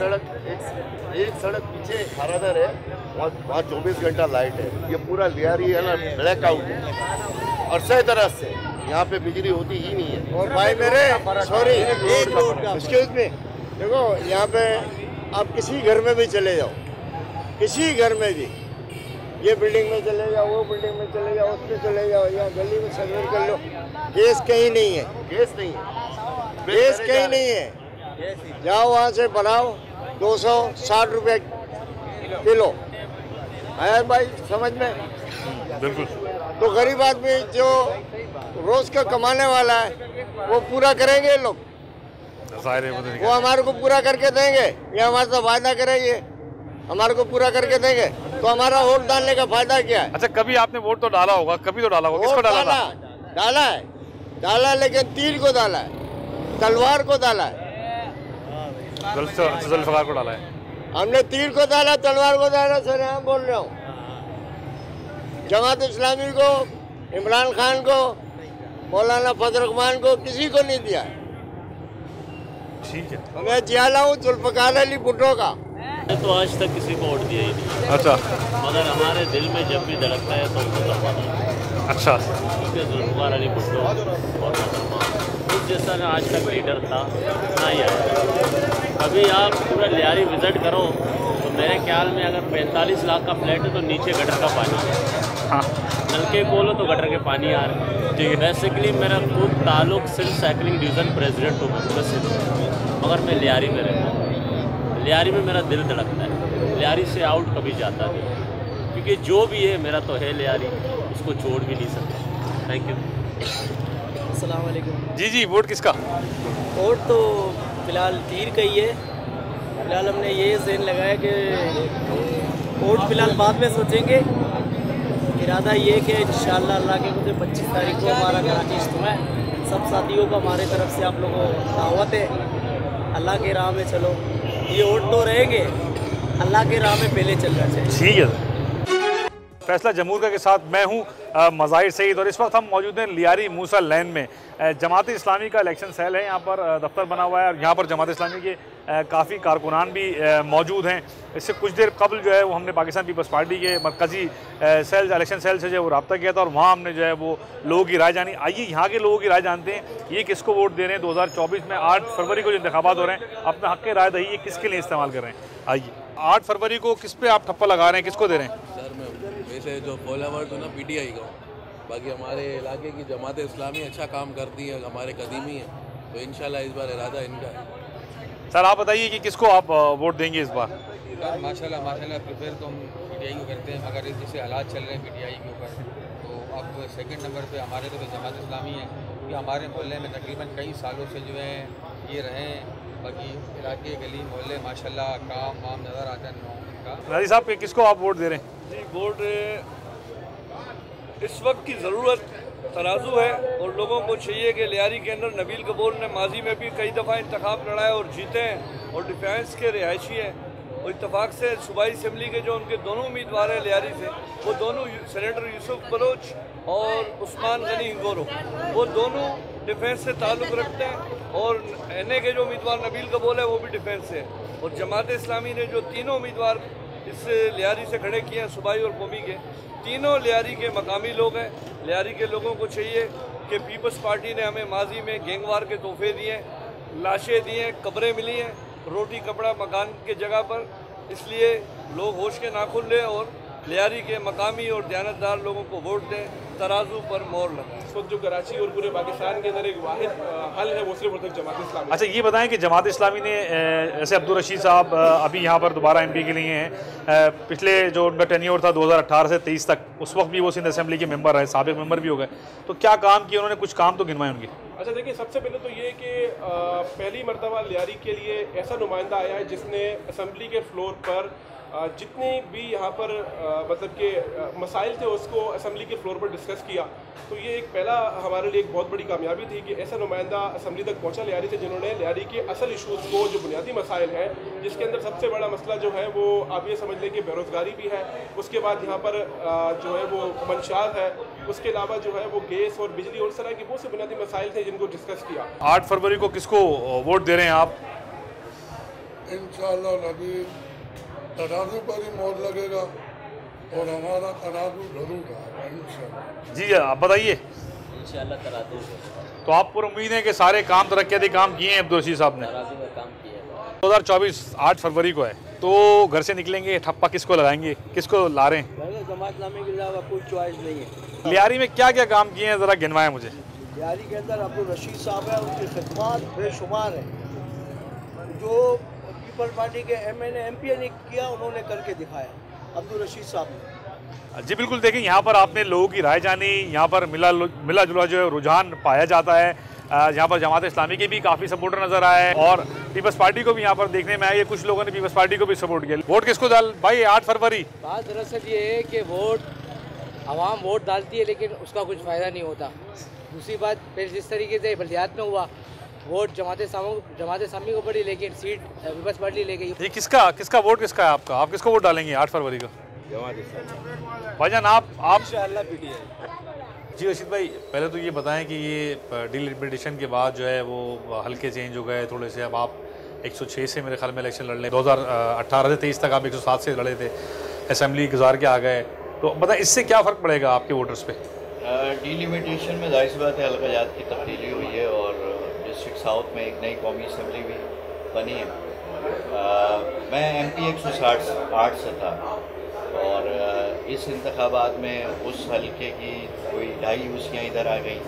एक सड़क पीछे खारादर है, वहाँ 24 घंटा लाइट है। ये पूरा लियारी है ना, ब्लैक आउट है और सही तरह से यहाँ पे बिजली होती ही नहीं है। और भाई मेरे, सॉरी, एक्सक्यूज मी, देखो यहाँ पे आप किसी घर में भी चले जाओ, किसी घर में भी, ये बिल्डिंग में चले जाओ, वो बिल्डिंग में चले जाओ, उसमें चले जाओ, या गली में सर्वे कर लो, गैस कहीं नहीं है। गैस नहीं है, गैस कहीं नहीं है। जाओ वहाँ से बनाओ, 260 रुपये किलो है भाई, समझ में? बिल्कुल। तो गरीब आदमी जो रोज का कमाने वाला है वो पूरा करेंगे लोग, वो हमारे को पूरा करके देंगे या हमारे से वायदा करेंगे हमारे को पूरा करके देंगे, तो हमारा वोट डालने का फायदा क्या है? अच्छा, कभी आपने वोट तो डाला होगा, कभी तो डाला होगा। किसको डाला था? डाला है, लेकिन तीर को डाला है, तलवार को डाला है। जुल्फ़िकार को डाला है। हमने तीर को डाला, तलवार को डाला, सर हम बोल रहा हूँ। जमात इस्लामी को, इमरान खान को, मौलाना फजल रहमान को, किसी को नहीं दिया। ठीक है। मैं जियाला हूँ जुल्फ़िकार अली भुट्टो का। तो आज तक किसी को वोट दिया ही नहीं। अच्छा। मगर हमारे दिल में जब भी धड़कता है तो उनको दबाना। अच्छा। क्योंकि जुल्फ़िकार अली भुट्टो और फजल रहमान उस जैसा ना आज तक लीडर था ना ही आया। अभी आप पूरा लियारी विजिट करो तो मेरे ख्याल में अगर 45 लाख का फ्लैट है तो नीचे गटर का पानी है। हाँ। नलके खोलो तो गटर के पानी आ रहे हैं। ठीक है। बेसिकली मेरा खुद ताल्लुक सिंध साइकिलिंग डिवीज़न प्रेसिडेंट हूँ मैं, मगर मैं लियारी में रहता हूँ। लियारी में मेरा दिल धड़कता है, लियारी से आउट कभी जाता नहीं, क्योंकि जो भी है मेरा तो है लियारी, उसको छोड़ भी नहीं सकते। Thank you. अस्सलाम वालेकुम। जी, वोट किसका? वोट तो फ़िलहाल तीर का ही है। फ़िलहाल हमने ये ज़हन लगाया कि वोट फ़िलहाल बाद में सोचेंगे। इरादा ये कि इंशाअल्लाह अल्लाह के मुझे 25 तारीख को हमारा कराची इज्तिमा है। सब साथियों को हमारे तरफ से आप लोगों को दावत है, अल्लाह के राह में चलो। ये वोट तो रहेंगे, अल्लाह के राह में पहले चलना चाहिए। ठीक है। फैसला जमूर के साथ मैं हूँ मज़ाहिर सईद और इस वक्त हम मौजूद हैं लियारी मूसा लैन में। जमात इस्लामी का इलेक्शन सेल है, यहाँ पर दफ्तर बना हुआ है और यहाँ पर जमात इस्लामी के काफ़ी कारकुनान भी मौजूद हैं। इससे कुछ देर कबल जो है वो हमने पाकिस्तान पीपल्स पार्टी के मरकज़ी सेल, इलेक्शन सेल से जो है वो रब्ता किया था और वहाँ हमने जो है वो लोगों की राय जानी। आइए यहाँ के लोगों की राय जानते हैं, ये किसको वोट दे रहे हैं। 2024 में 8 फरवरी को जो इंतखाबात हो रहे हैं, अपना हक़ राय दही ये किसके लिए इस्तेमाल कर रहे हैं। आइए, 8 फरवरी को किस पे आप ठप्पा लगा रहे हैं, किसको दे रहे हैं? सर मैं वैसे जो फॉलोवर तो ना PTI का, बाकी हमारे इलाके की जमात इस्लामी अच्छा काम करती है, हमारे कदीमी है, तो इंशाल्लाह इस बार इरादा इनका है। सर आप बताइए कि किसको आप वोट देंगे इस बार? माशाल्लाह प्रिफेर तो हम PTI को करते हैं, मगर जैसे हालात चल रहे हैं PTI के ऊपर, तो अब सेकंड नंबर पे हमारे तो जमात इस्लामी है, क्योंकि हमारे मोहल्ले में तकरीबन कई सालों से जो है ये रहे हैं। बाकी इलाके गली मोहल्ले माशाल्लाह काम वाम नज़र आता है इनका। राजी साहब किसको आप वोट दे रहे हैं? जी, वोट इस वक्त की ज़रूरत तराजू है और लोगों को चाहिए कि लियारी के अंदर नबील कपूर ने माजी में भी कई दफ़ा इंतखाब लड़ाए और जीते हैं और डिफेंस के रिहायशी हैं और इत्तफाक से सूबाई असम्बली के जो उनके दोनों उम्मीदवार हैं लियारी से, वो दोनों सेनेटर यूसुफ बलोच और उस्मान गनी हिंगोरो, वो दोनों डिफेंस से ताल्लुक़ रखते हैं और NA के जो उम्मीदवार नबील कपूर है वो भी डिफेंस से है। और जमात इस्लामी ने जो तीनों उम्मीदवार इस लियारी से खड़े किए हैं, सूबाई और कौमी के, तीनों लियारी के मकामी लोग हैं। लियारी के लोगों को चाहिए कि पीपल्स पार्टी ने हमें माजी में गैंगवार के तोहफे दिए, लाशें दी हैं, कब्रें मिली हैं, रोटी कपड़ा मकान के जगह पर, इसलिए लोग होश के नाखुन लें और लियारी के मकामी और दयानतदार लोगों को वोट दें, तराजू पर मोहर लगाएं। इस वक्त जो कराची और पूरे पाकिस्तान के अंदर एक वाहिद हल है वो सिर्फ जमात इस्लामी। अच्छा, ये बताएं कि जमात इस्लामी ने जैसे अब्दुल रशीद साहब अभी यहाँ पर दोबारा MP के लिए हैं, पिछले जो उनका टेन्योर था 2018 से 23 तक, उस वक्त भी वो सिंध असेंबली के मेंबर रहे, साबिक मेंबर भी हो गए, तो क्या काम किए उन्होंने? कुछ काम तो गिनवाए उनके। अच्छा देखिए, सबसे पहले तो ये कि पहली मरतबा लियारी के लिए ऐसा नुमाइंदा आया है जिसने असम्बली के फ्लोर पर जितने भी यहाँ पर मतलब के मसाइल थे उसको असम्बली के फ्लोर पर डिस्कस किया। तो ये एक पहला हमारे लिए एक बहुत बड़ी कामयाबी थी कि ऐसा नुमाइंदा असम्बली तक पहुँचा लियारी से जिन्होंने लियारी के असल इशूज़ को, जो बुनियादी मसाइल हैं, जिसके अंदर सबसे बड़ा मसला जो है वो आप ये समझ लें कि बेरोज़गारी भी है, उसके बाद यहाँ पर जो है वो मंशात है, उसके अलावा जो है वो गैस और बिजली और इस तरह की बहुत से बुनियादी मसाइल थे जिनको डिस्कस किया। 8 फरवरी को किसको वोट दे रहे हैं आप? इंशाअल्लाह नबी तराजू पर ही मोहर लगेगा और हमारा तराजू जरूर आएगा इंशाअल्लाह। जी आप बताइए। इंशाअल्लाह तराजू। तो आप पूरी उम्मीद है कि सारे काम तरक्याती काम किए हैं अब्दुल रशीद साहब ने? तराजू में काम किया है। 2024 8 फरवरी को है, तो घर से निकलेंगे, ठप्पा किसको लगाएंगे, किसको ला रहे हैं? जमात इस्लामी के अलावा कोई चॉइस नहीं है। लियारी में क्या क्या काम किए हैं, ज़रा गिनवाएं मुझे। लियारी के अंदर अब्दुल रशीद साहब है, उनकी खिदमत बेशुमार है। जो पीपल पार्टी के MNA MP ने किया, उन्होंने करके दिखाया अब्दुल रशीद साहब ने। जी बिल्कुल, देखें यहाँ पर आपने लोगों की राय जानी, यहाँ पर मिला जुला जो है रुझान पाया जाता है। यहाँ पर जमात इस्लामी के भी काफ़ी सपोर्टर नज़र आए और पीपल्स पार्टी को भी यहाँ पर देखने में आए। कुछ लोगों ने पीपल्स पार्टी को भी सपोर्ट किया। वोट किसको डाल भाई 8 फरवरी? बात दरअसल ये है कि आवाम वोट डालती है लेकिन उसका कुछ फ़ायदा नहीं होता। दूसरी बात, फिर जिस तरीके से बल्दियात में हुआ, वोट जमात इस्लामी को पड़ी लेकिन सीट पीपल्स पार्टी ले गई। ये किसका वोट किसका है आपका? आप किसको वोट डालेंगे 8 फरवरी को? जमात इस्लामी। भाईजान आप इंशाअल्लाह PTI। जी रशीद भाई, पहले तो ये बताएं कि ये डिलिमिटेशन के बाद जो है वो हल्के चेंज हो गए थोड़े से। अब आप 106 से मेरे ख्याल में इलेक्शन लड़ लें, 2018 से 23 तक आप 107 से लड़े थे, असेंबली गुजार के आ गए, तो बताएं इससे क्या फ़र्क पड़ेगा आपके वोटर्स पे? डिलिमिटेशन में जाहिर सी बात है हल्का की तब्दीली हुई है और डिस्ट्रिक्ट साउथ में एक नई कौमी असम्बली भी बनी है। मैं MP 168 से था और इस इंतखाबात में उस हल्के की कोई 2.5 यूसियाँ इधर आ गई,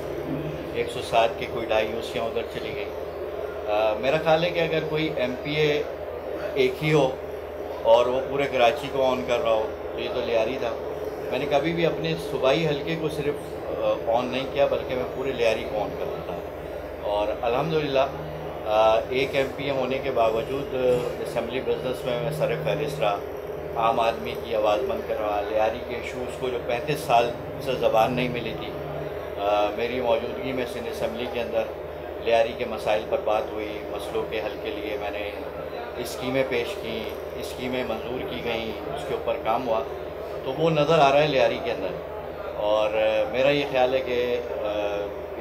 107 की कोई 2.5 यूसियाँ उधर चली गई। मेरा ख्याल है कि अगर कोई MPA एक ही हो और वो पूरे कराची को ऑन कर रहा हो तो ये तो लियारी था। मैंने कभी भी अपने सूबाई हल्के को सिर्फ ऑन नहीं किया बल्कि मैं पूरे लियारी को ऑन करता था और अल्हम्दुलिल्लाह एक MPA होने के बावजूद असम्बली बिजनेस में मैं सर फहरिस्त रहा, आम आदमी की आवाज़ बंद कर रहा। लियारी के इशूज़ को जो 35 साल से ज़बान नहीं मिली थी, मेरी मौजूदगी में सिंध असम्बली के अंदर लियारी के मसाइल पर बात हुई। मसलों के हल के लिए मैंने स्कीमें पेश की, स्कीमें मंजूर की गई, उसके ऊपर काम हुआ, तो वो नज़र आ रहा है लियारी के अंदर। और मेरा ये ख्याल है कि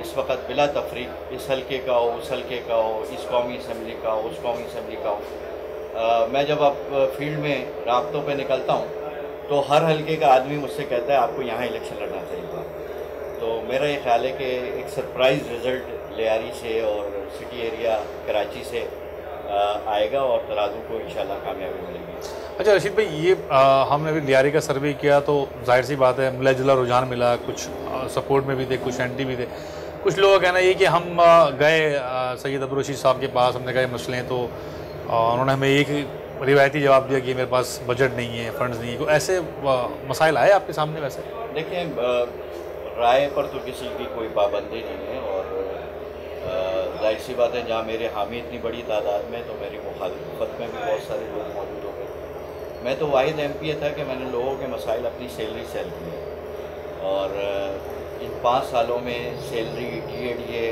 इस वक्त बिला तफरीक इस हल्के का हो, उस हल्के का हो, इस कौमी असम्बली का हो, उस कौमी असम्बली का हो, मैं जब अब फील्ड में राब्तों पे निकलता हूँ तो हर हल्के का आदमी मुझसे कहता है आपको यहाँ इलेक्शन लड़ना चाहिए था। तो मेरा ये ख्याल है कि एक सरप्राइज़ रिज़ल्ट लियारी से और सिटी एरिया कराची से आएगा और तराजू को इंशाल्लाह कामयाबी मिलेगी। अच्छा रशीद भाई, ये हमने अभी लियारी का सर्वे किया तो जाहिर सी बात है मिला जुला रुझान मिला, कुछ सपोर्ट में भी थे, कुछ एंटी भी थे। कुछ लोगों का कहना ये कि हम गए सैयद अब्दुल रशीद साहब के पास, हमने कहा मसले हैं, तो उन्होंने हमें एक रिवायती जवाब दिया कि मेरे पास बजट नहीं है, फंड्स नहीं है। कोई ऐसे मसाइल आए आपके सामने? वैसे देखें, राय पर तो किसी की कोई पाबंदी नहीं है और जाहिर सी बात है जहाँ मेरे हामी इतनी बड़ी तादाद में, तो मेरी मुखालफत में भी बहुत सारे लोग मौजूद हो गए। मैं तो वाहिद MPA था कि मैंने लोगों के मसाइल अपनी सैलरी से हल किए और इन 5 सालों में salary, DADA,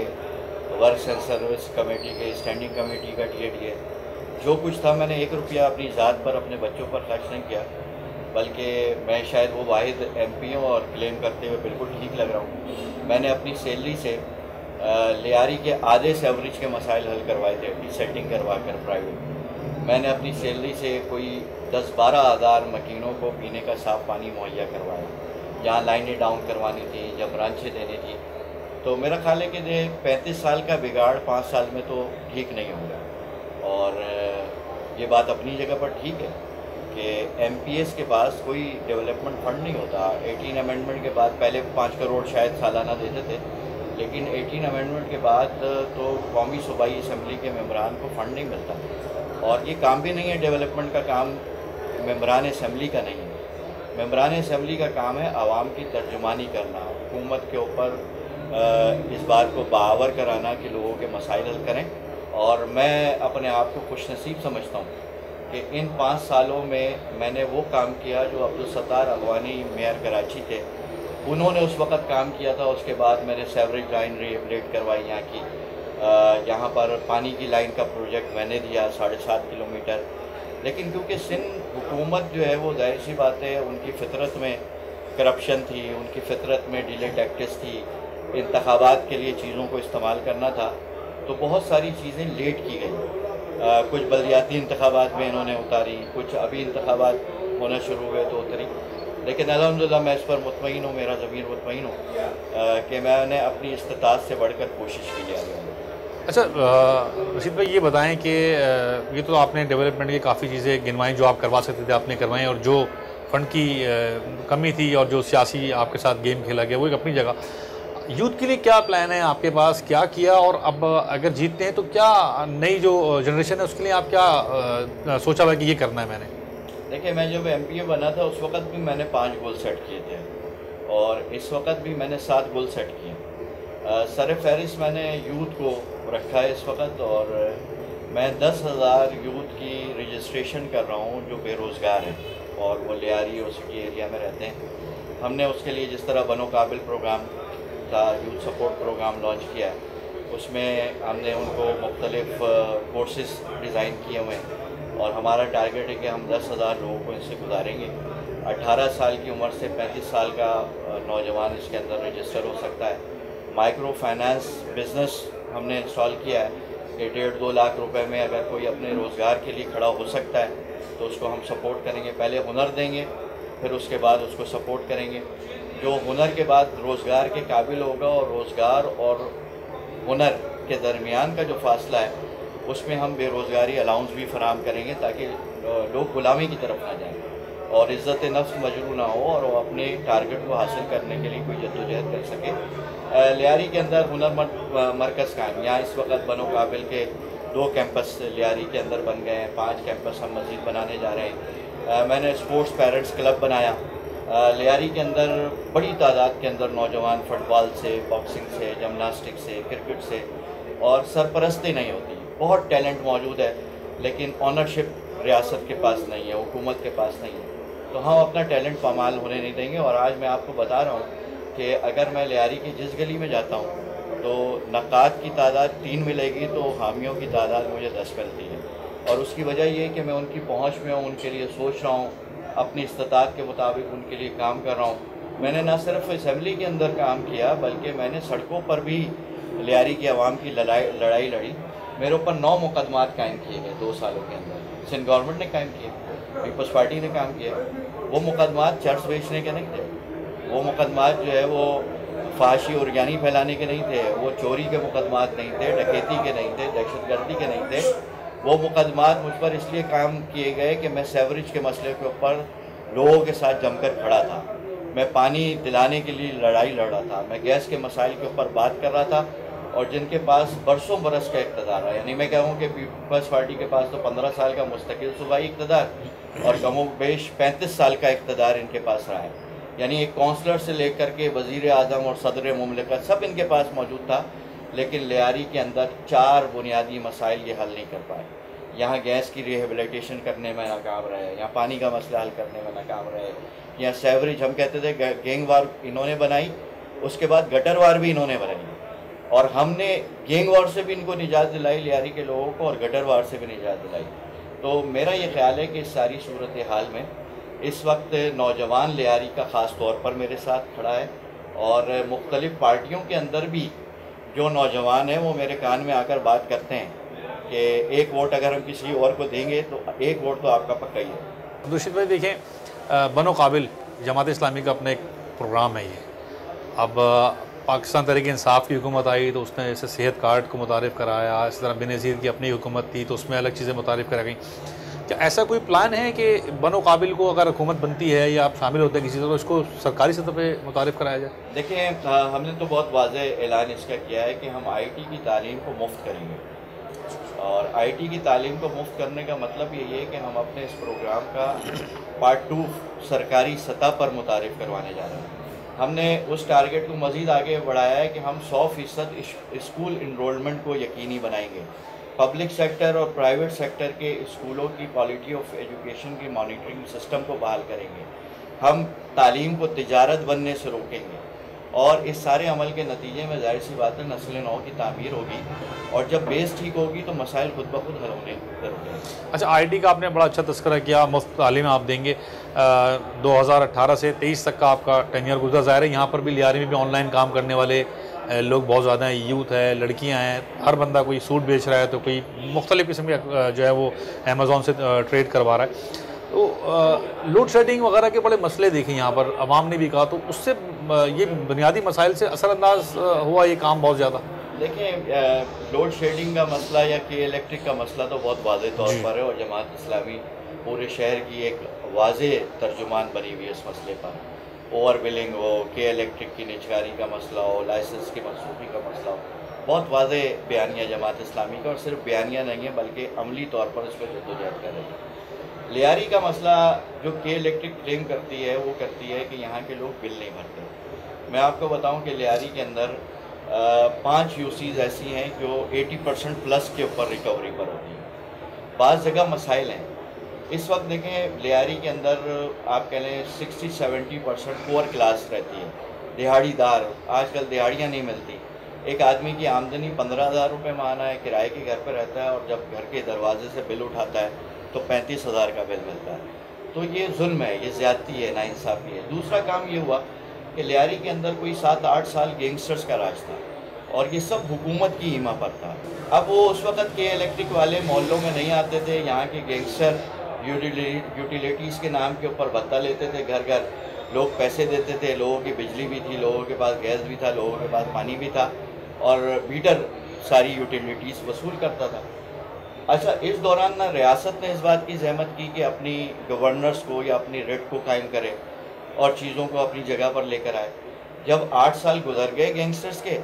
work and service committee के, स्टैंडिंग कमेटी का DADA, जो कुछ था मैंने 1 रुपया अपनी ज़ात पर, अपने बच्चों पर खर्च नहीं किया, बल्कि मैं शायद वो वाहिद MP हूँ और क्लेम करते हुए बिल्कुल ठीक लग रहा हूँ। मैंने अपनी सैलरी से लियारी के आधे से एवरेज के मसाइल हल करवाए थे, अपनी सेटिंग करवा कर प्राइवेट। मैंने अपनी सैलरी से कोई 10-12 हज़ार मकीनों को पीने का साफ़ पानी मुहैया करवाया, जहाँ लाइनें डाउन करवानी थी, जब ब्रांचें देनी थी। तो मेरा ख्याल है कि 35 साल का बिगाड़ 5 साल में तो ठीक नहीं होगा और ये बात अपनी जगह पर ठीक है कि MPS के पास कोई डेवलपमेंट फंड नहीं होता। 18 अमेंडमेंट के बाद पहले 5 करोड़ शायद सालाना देते थे, लेकिन 18 अमेंडमेंट के बाद तो कौमी सूबाई असम्बली के मेंबरान को फ़ंड नहीं मिलता। और ये काम भी नहीं है, डेवलपमेंट का काम मेंबरान असम्बली का नहीं है। मेंबरान असम्बली का काम है आवाम की तर्जुमानी करना, हुकूमत के ऊपर इस बात को बावर कराना कि लोगों के मसाइल हल करें। और मैं अपने आप को खुशनसीब समझता हूँ कि इन 5 सालों में मैंने वो काम किया जो अब्दुल सत्तार अगवानी मेयर कराची थे, उन्होंने उस वक़्त काम किया था। उसके बाद मैंने सेवरेज लाइन रिहेबिलिटेट करवाई यहाँ की। यहाँ पर पानी की लाइन का प्रोजेक्ट मैंने दिया 7.5 किलोमीटर। लेकिन क्योंकि सिंध हुकूमत जो है वो जाहिर सी बात है, उनकी फितरत में करप्शन थी, उनकी फितरत में डिले टैक्टिस थी, इंतखाबात के लिए चीज़ों को इस्तेमाल करना था, तो बहुत सारी चीज़ें लेट की गई। कुछ बलदियाती इंतखाबात में इन्होंने उतारी, कुछ अभी इंतखाबात होना शुरू हुए तो उतरी। लेकिन अल्हम्दुलिल्लाह मैं इस पर मुतमईन हूँ, मेरा ज़मीर मुतमईन हूँ कि मैंने अपनी इस्तिताअत से बढ़कर कोशिश की है। अच्छा रशीद भाई, ये बताएं कि ये तो आपने डेवलपमेंट की काफ़ी चीज़ें गिनवाई जो आप करवा सकते थे, आपने करवाई, और जो फ़ंड की कमी थी और जो सियासी आपके साथ गेम खेला गया वो एक अपनी जगह। यूथ के लिए क्या प्लान है आपके पास, क्या किया, और अब अगर जीतते हैं तो क्या नई जो जनरेशन है उसके लिए आप क्या सोचा हुआ कि ये करना है मैंने? देखिए, मैं जब MPA बना था उस वक़्त भी मैंने 5 गोल सेट किए थे और इस वक्त भी मैंने 7 गोल सेट किए। सर फहरिस्त मैंने यूथ को रखा है इस वक्त, और मैं 10,000 यूथ की रजिस्ट्रेशन कर रहा हूँ जो बेरोज़गार हैं और वो लियारी और सिटी एरिया में रहते हैं। हमने उसके लिए जिस तरह बनो काबिल प्रोग्राम का यूथ सपोर्ट प्रोग्राम लॉन्च किया है, उसमें हमने उनको मुख्तलिफ कोर्सेज़ डिज़ाइन किए हुए हैं और हमारा टारगेट है कि हम 10,000 लोगों को इससे गुजारेंगे। 18 साल की उम्र से 35 साल का नौजवान इसके अंदर रजिस्टर हो सकता है। माइक्रो फाइनेंस बिज़नेस हमने इंस्टॉल किया है कि 1.5-2 लाख रुपए में अगर कोई अपने रोज़गार के लिए खड़ा हो सकता है तो उसको हम सपोर्ट करेंगे। पहले हुनर देंगे, फिर उसके बाद उसको सपोर्ट करेंगे। जो हुनर के बाद रोज़गार के काबिल होगा और रोज़गार और हुनर के दरमियान का जो फासला है उसमें हम बेरोज़गारी अलाउंस भी फराहम करेंगे ताकि लोग गुलामी की तरफ ना जाएँ और इज़्ज़त नफ्स मजरू ना हो और वो अपने टारगेट को हासिल करने के लिए कोई जद्दोजहद कर सके। लियारी के अंदर हुनर मरकज़ कायम, यहाँ इस वक्त बनो काबिल के 2 कैंपस लियारी के अंदर बन गए हैं, 5 कैंपस हम मज़ीद बनाने जा रहे हैं। मैंने स्पोर्ट्स पेरेंट्स क्लब बनाया। लियारी के अंदर बड़ी तादाद के अंदर नौजवान फुटबॉल से, बॉक्सिंग से, जिमनास्टिक से, क्रिकेट से, और सरपरस्ती नहीं होती। बहुत टैलेंट मौजूद है लेकिन ऑनरशिप रियासत के पास नहीं है, हुकूमत के पास नहीं है, तो हम अपना टैलेंट पामाल होने नहीं देंगे। और आज मैं आपको बता रहा हूँ कि अगर मैं लियारी की जिस गली में जाता हूँ तो नक़ाद की तादाद 3 मिलेगी तो हामियों की तादाद मुझे 10 मिलती है। और उसकी वजह ये है कि मैं उनकी पहुँच में हूँ, उनके लिए सोच रहा हूँ, अपनी इस्तिताअत के मुताबिक उनके लिए काम कर रहा हूँ। मैंने न सिर्फ असम्बली के अंदर काम किया बल्कि मैंने सड़कों पर भी लियारी की आवाम की लड़ाई लड़ी। मेरे ऊपर 9 मुकदमात कायम किए गए 2 सालों के अंदर। सिंध गवर्नमेंट ने कायम किए, पीपल्स पार्टी ने काम किया। वो मुकदमात चर्च बेचने के नहीं थे, वो मुकदमात जो है वो फाशी और यानी फैलाने के नहीं थे, वो चोरी के मुकदमात नहीं थे, डकैती के नहीं थे, दहशतगर्दी के नहीं थे। वो मुकदमात मुझ पर इसलिए काम किए गए कि मैं सेवरेज के मसले के ऊपर लोगों के साथ जमकर खड़ा था, मैं पानी दिलाने के लिए लड़ाई लड़ रहा था, मैं गैस के मसाइल के ऊपर बात कर रहा था। और जिनके पास बरसों बरस का इक़्तिदार है, यानी मैं कहूँ कि पीपल्स पार्टी के पास तो 15 साल का मुस्तकिल सूबाई इक़्तिदार और कमो बेश 35 साल का इक़्तिदार इनके पास रहा है। यानी एक काउंसलर से लेकर के वज़ीर आज़म और सदर मुमलिकत सब इनके पास मौजूद था, लेकिन लियारी के अंदर 4 बुनियादी मसाइल ये हल नहीं कर पाए। यहाँ गैस की रिहेबिलिटेशन करने में नाकाम रहे, यहाँ पानी का मसला हल करने में नाकाम रहे, यहाँ सेवरेज हम कहते थे गैंगवार इन्होंने बनाई, उसके बाद गटरवार भी इन्होंने बनाई और हमने गैंगवार से भी इनको निजात दिलाई लियारी के लोगों को और गटरवार से भी निजात दिलाई। तो मेरा ये ख्याल है कि इस सारी सूरत हाल में इस वक्त नौजवान लियारी का ख़ास तौर पर मेरे साथ खड़ा है और मुख्तलिफ़ पार्टियों के अंदर भी जो नौजवान हैं वो मेरे कान में आकर बात करते हैं कि एक वोट अगर हम किसी और को देंगे तो एक वोट तो आपका पक्का ही है। दूसरी बात देखें, बनो काबिल जमात इस्लामी का अपना एक प्रोग्राम है ये। अब पाकिस्तान तहरीक इंसाफ की हुकूमत आई तो उसने जैसे सेहत कार्ड को मुतारिफ़ कराया, इस तरह बेनज़ीर की अपनी हुकूमत थी तो उसमें अलग चीज़ें मुतारिफ़ करा गई। क्या ऐसा कोई प्लान है कि बनो काबिल को अगर हुकूमत बनती है या आप शामिल होते हैं किसी तरह तो इसको सरकारी सतह पे मुतारिफ कराया जाए? देखिए, हमने तो बहुत वाज़ेह ऐलान इसका किया है कि हम आईटी की तालीम को मुफ्त करेंगे, और आईटी की तालीम को मुफ्त करने का मतलब ये है कि हम अपने इस प्रोग्राम का पार्ट 2 सरकारी सतह पर मुतारिफ करवाने जा रहे हैं। हमने उस टारगेट को मज़ीद आगे बढ़ाया है कि हम 100% स्कूल इनरोलमेंट को यकीनी बनाएंगे। पब्लिक सेक्टर और प्राइवेट सेक्टर के स्कूलों की क्वालिटी ऑफ एजुकेशन की मॉनिटरिंग सिस्टम को बहाल करेंगे। हम तालीम को तिजारत बनने से रोकेंगे, और इस सारे अमल के नतीजे में जाहिर सी बात है नस्ल नौ की तामीर होगी, और जब बेस ठीक होगी तो मसाइल खुद ब खुद हल होने ज़रूर है। अच्छा, आईटी का आपने बड़ा अच्छा तस्करा किया, मुफ्त तालीम आप देंगे। 2018 से 23 तक का आपका टेन्योर गुजरा। ज़ाहिर है यहाँ पर भी लियारी में भी ऑनलाइन काम करने वाले लोग बहुत ज़्यादा हैं, यूथ है, लड़कियां हैं, हर बंदा कोई सूट बेच रहा है तो कोई मुख्तलिफ़ किस्म का जो है वो अमेज़ॉन से ट्रेड करवा रहा है। तो लोड शेडिंग वगैरह के बड़े मसले देखे यहाँ पर, अवाम ने भी कहा, तो उससे ये बुनियादी मसाइल से असरअंदाज हुआ ये काम बहुत ज़्यादा। देखिए, लोड शेडिंग का मसला या के इलेक्ट्रिक का मसला तो बहुत वाज़ेह तौर पर है, और जमात इस्लामी पूरे शहर की एक वाज़ेह तर्जुमान बनी हुई है इस मसले पर। ओवर बिलिंग हो, के इलेक्ट्रिक की निजकारी का मसला हो, लाइसेंस की मनसूखी का मसला हो, बहुत वाज़ेह बयानिया जमात इस्लामी का, और सिर्फ बयानिया नहीं है बल्कि अमली तौर पर इस पर जद्दोजहद कर रही है। लियारी का मसला जो के इलेक्ट्रिक क्लेम करती है वो करती है कि यहाँ के लोग बिल नहीं भरते। मैं आपको बताऊँ कि लियारी के अंदर 5 यूसीज़ ऐसी हैं जो 80% प्लस के ऊपर रिकवरी पर होती हैं। बाज़ जगह मसाइल हैं। इस वक्त देखें, लियारी के अंदर आप कह लें 60-70% पुअर क्लास रहती है, दिहाड़ीदार। आजकल दिहाड़ियाँ नहीं मिलती। एक आदमी की आमदनी 15,000 रुपये माहाना है, किराए के घर पर रहता है, और जब घर के दरवाजे से बिल उठाता है तो 35,000 का बिल मिलता है। तो ये जुल्म है, ये ज़्यादती है, नाइंसाफ़ी है। दूसरा काम ये हुआ कि लियारी के अंदर कोई 7-8 साल गैंगस्टर्स का राज था, और ये सब हुकूमत की ईमा पर था। अब वो उस वक़्त के इलेक्ट्रिक वाले मोहल्लों में नहीं आते थे। यहाँ के गैंगस्टर यूटिलिटीज़ के नाम के ऊपर भत्ता लेते थे, घर घर लोग पैसे देते थे, लोगों की बिजली भी थी, लोगों के पास गैस भी था, लोगों के पास पानी भी था, और मीटर सारी यूटिलिटीज़ वसूल करता था। अच्छा, इस दौरान ना रियासत ने इस बात की जहमत की कि अपनी गवर्नर्स को या अपनी रेट को कायम करे और चीज़ों को अपनी जगह पर लेकर आए। जब 8 साल गुजर गए गैंगस्टर्स के,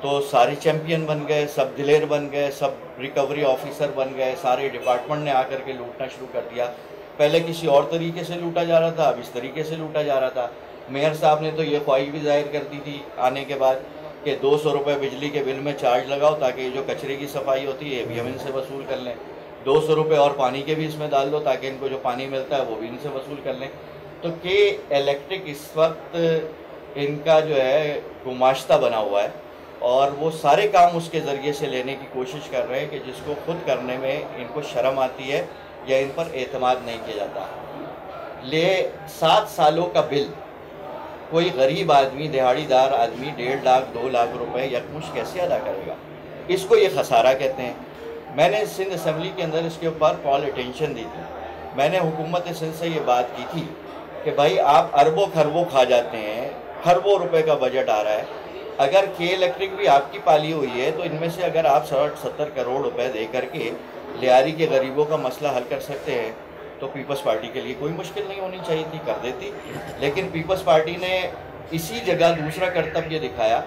तो सारे चैम्पियन बन गए, सब दिलेर बन गए, सब रिकवरी ऑफिसर बन गए, सारे डिपार्टमेंट ने आकर के लूटना शुरू कर दिया। पहले किसी और तरीके से लूटा जा रहा था, अब इस तरीके से लूटा जा रहा था। मेयर साहब ने तो ये ख्वाहिश भी जाहिर कर दी थी आने के बाद कि 200 रुपये बिजली के बिल में चार्ज लगाओ, ताकि जो कचरे की सफाई होती है भी हम इनसे वसूल कर लें। 200 रुपये और पानी के भी इसमें डाल दो, ताकि इनको जो पानी मिलता है वो भी इनसे वसूल कर लें। तो के इलेक्ट्रिक इस वक्त इनका जो है गुमाश्ता बना हुआ है, और वो सारे काम उसके ज़रिए से लेने की कोशिश कर रहे हैं कि जिसको खुद करने में इनको शर्म आती है या इन पर एतमाद नहीं किया जाता। 7 सालों का बिल कोई गरीब आदमी, दिहाड़ीदार आदमी 1.5 लाख 2 लाख रुपए यकमुश्त कैसे अदा करेगा? इसको ये खसारा कहते हैं। मैंने सिंध असम्बली के अंदर इसके ऊपर कॉल अटेंशन दी थी। मैंने हुकूमत सिंध से ये बात की थी कि भाई आप अरबों खरबों खा जाते हैं, खरबों रुपए का बजट आ रहा है, अगर के इलेक्ट्रिक भी आपकी पाली हुई है तो इनमें से अगर आप 60-70 करोड़ रुपए दे करके लियारी के गरीबों का मसला हल कर सकते हैं तो पीपल्स पार्टी के लिए कोई मुश्किल नहीं होनी चाहिए थी, कर देती। लेकिन पीपल्स पार्टी ने इसी जगह दूसरा कर्तव्य दिखाया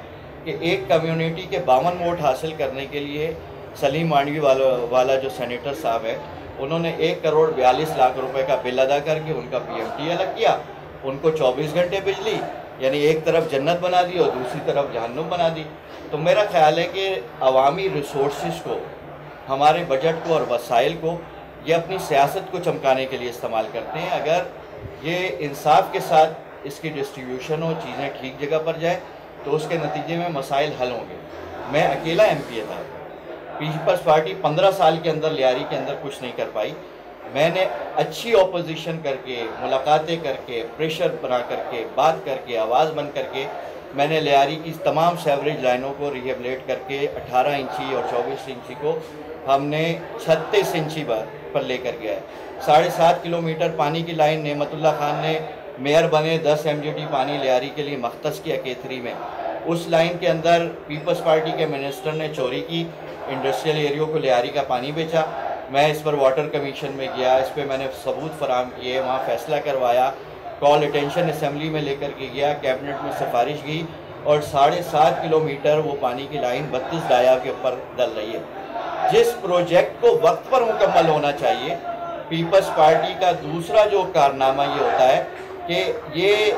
कि एक कम्युनिटी के 52 वोट हासिल करने के लिए सलीम मांडवी वाला जो सेनेटर साहब है, उन्होंने 1 करोड़ 42 लाख रुपए का बिल अदा करके उनका PMT अलग किया, उनको 24 घंटे बिजली, यानी एक तरफ जन्नत बना दी और दूसरी तरफ जहन्नुम बना दी। तो मेरा ख्याल है कि अवामी रिसोर्सेज को, हमारे बजट को और वसाइल को ये अपनी सियासत को चमकाने के लिए इस्तेमाल करते हैं। अगर ये इंसाफ के साथ इसकी डिस्ट्रीब्यूशन हो, चीज़ें ठीक जगह पर जाए, तो उसके नतीजे में मसाइल हल होंगे। मैं अकेला MPA था, पीपल्स पार्टी 15 साल के अंदर लियारी के अंदर कुछ नहीं कर पाई। मैंने अच्छी ऑपोजिशन करके, मुलाकातें करके, प्रेशर बना करके, बात करके, आवाज़ बन करके मैंने लियारी की तमाम सेवरेज लाइनों को रिहेबिलेट करके 18 इंची और 24 इंची को हमने 36 इंची पर लेकर गया है। 7.5 किलोमीटर पानी की लाइन नेमतुल्ला खान ने मेयर बने 10 MGD पानी लियारी के लिए मख्तस किया केथरी में। उस लाइन के अंदर पीपल्स पार्टी के मिनिस्टर ने चोरी की, इंडस्ट्रियल एरियो को लियारी का पानी बेचा। मैं इस पर वाटर कमीशन में गया, इस पर मैंने सबूत फराहम किए, वहाँ फैसला करवाया, कॉल अटेंशन असम्बली में लेकर के गया, कैबिनेट में सिफारिश की और 7.5 किलोमीटर वो पानी की लाइन 32 डाया के ऊपर डल रही है। जिस प्रोजेक्ट को वक्त पर मुकम्मल होना चाहिए, पीपल्स पार्टी का दूसरा जो कारनामा ये होता है कि ये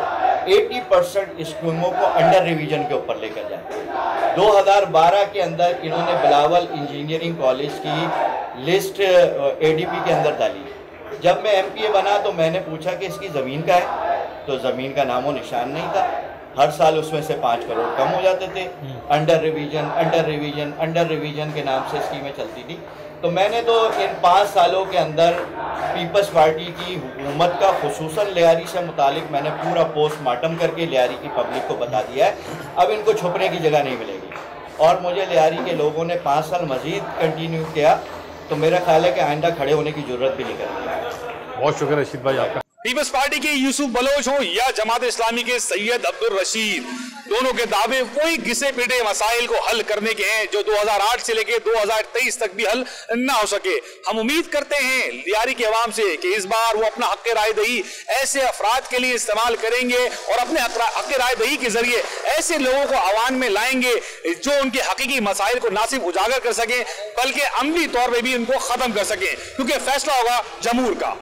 80% स्कीमों को अंडर रिवीजन के ऊपर लेकर जाए। 2012 के अंदर इन्होंने बिलावल इंजीनियरिंग कॉलेज की लिस्ट ADP के अंदर डाली। जब मैं MPA बना तो मैंने पूछा कि इसकी ज़मीन का है, तो ज़मीन का नामो निशान नहीं था। हर साल उसमें से 5 करोड़ कम हो जाते थे। Under revision under revision under revision के नाम से स्कीमें चलती थी। तो मैंने तो इन 5 सालों के अंदर पीपल्स पार्टी की हुकूमत का खुसूसन लियारी से मुतालिक मैंने पूरा पोस्टमार्टम करके लियारी की पब्लिक को बता दिया है। अब इनको छुपने की जगह नहीं मिलेगी। और मुझे लियारी के लोगों ने 5 साल मजीद कंटिन्यू किया, तो मेरा ख्याल है कि आइंदा खड़े होने की जरूरत भी नहीं करती। बहुत शुक्रिया रशीद भाई आपका। पीपल्स पार्टी के यूसुफ बलोच हो या जमात इस्लामी के सैयद अब्दुल रशीद, दोनों के दावे वही घिसे पिटे मसाइल को हल करने के हैं जो 2008 से लेकर 2023 तक भी हल ना हो सके। हम उम्मीद करते हैं लियारी के अवाम से कि इस बार वो अपना हक राय दही ऐसे अफराद के लिए इस्तेमाल करेंगे और अपने हक राय दही के जरिए ऐसे लोगों को आवाम में लाएंगे जो उनके हकीकी मसाइल को ना सिर्फ उजागर कर सकें बल्कि अमली तौर पर भी उनको खत्म कर सकें, क्योंकि फैसला होगा जमहूर का।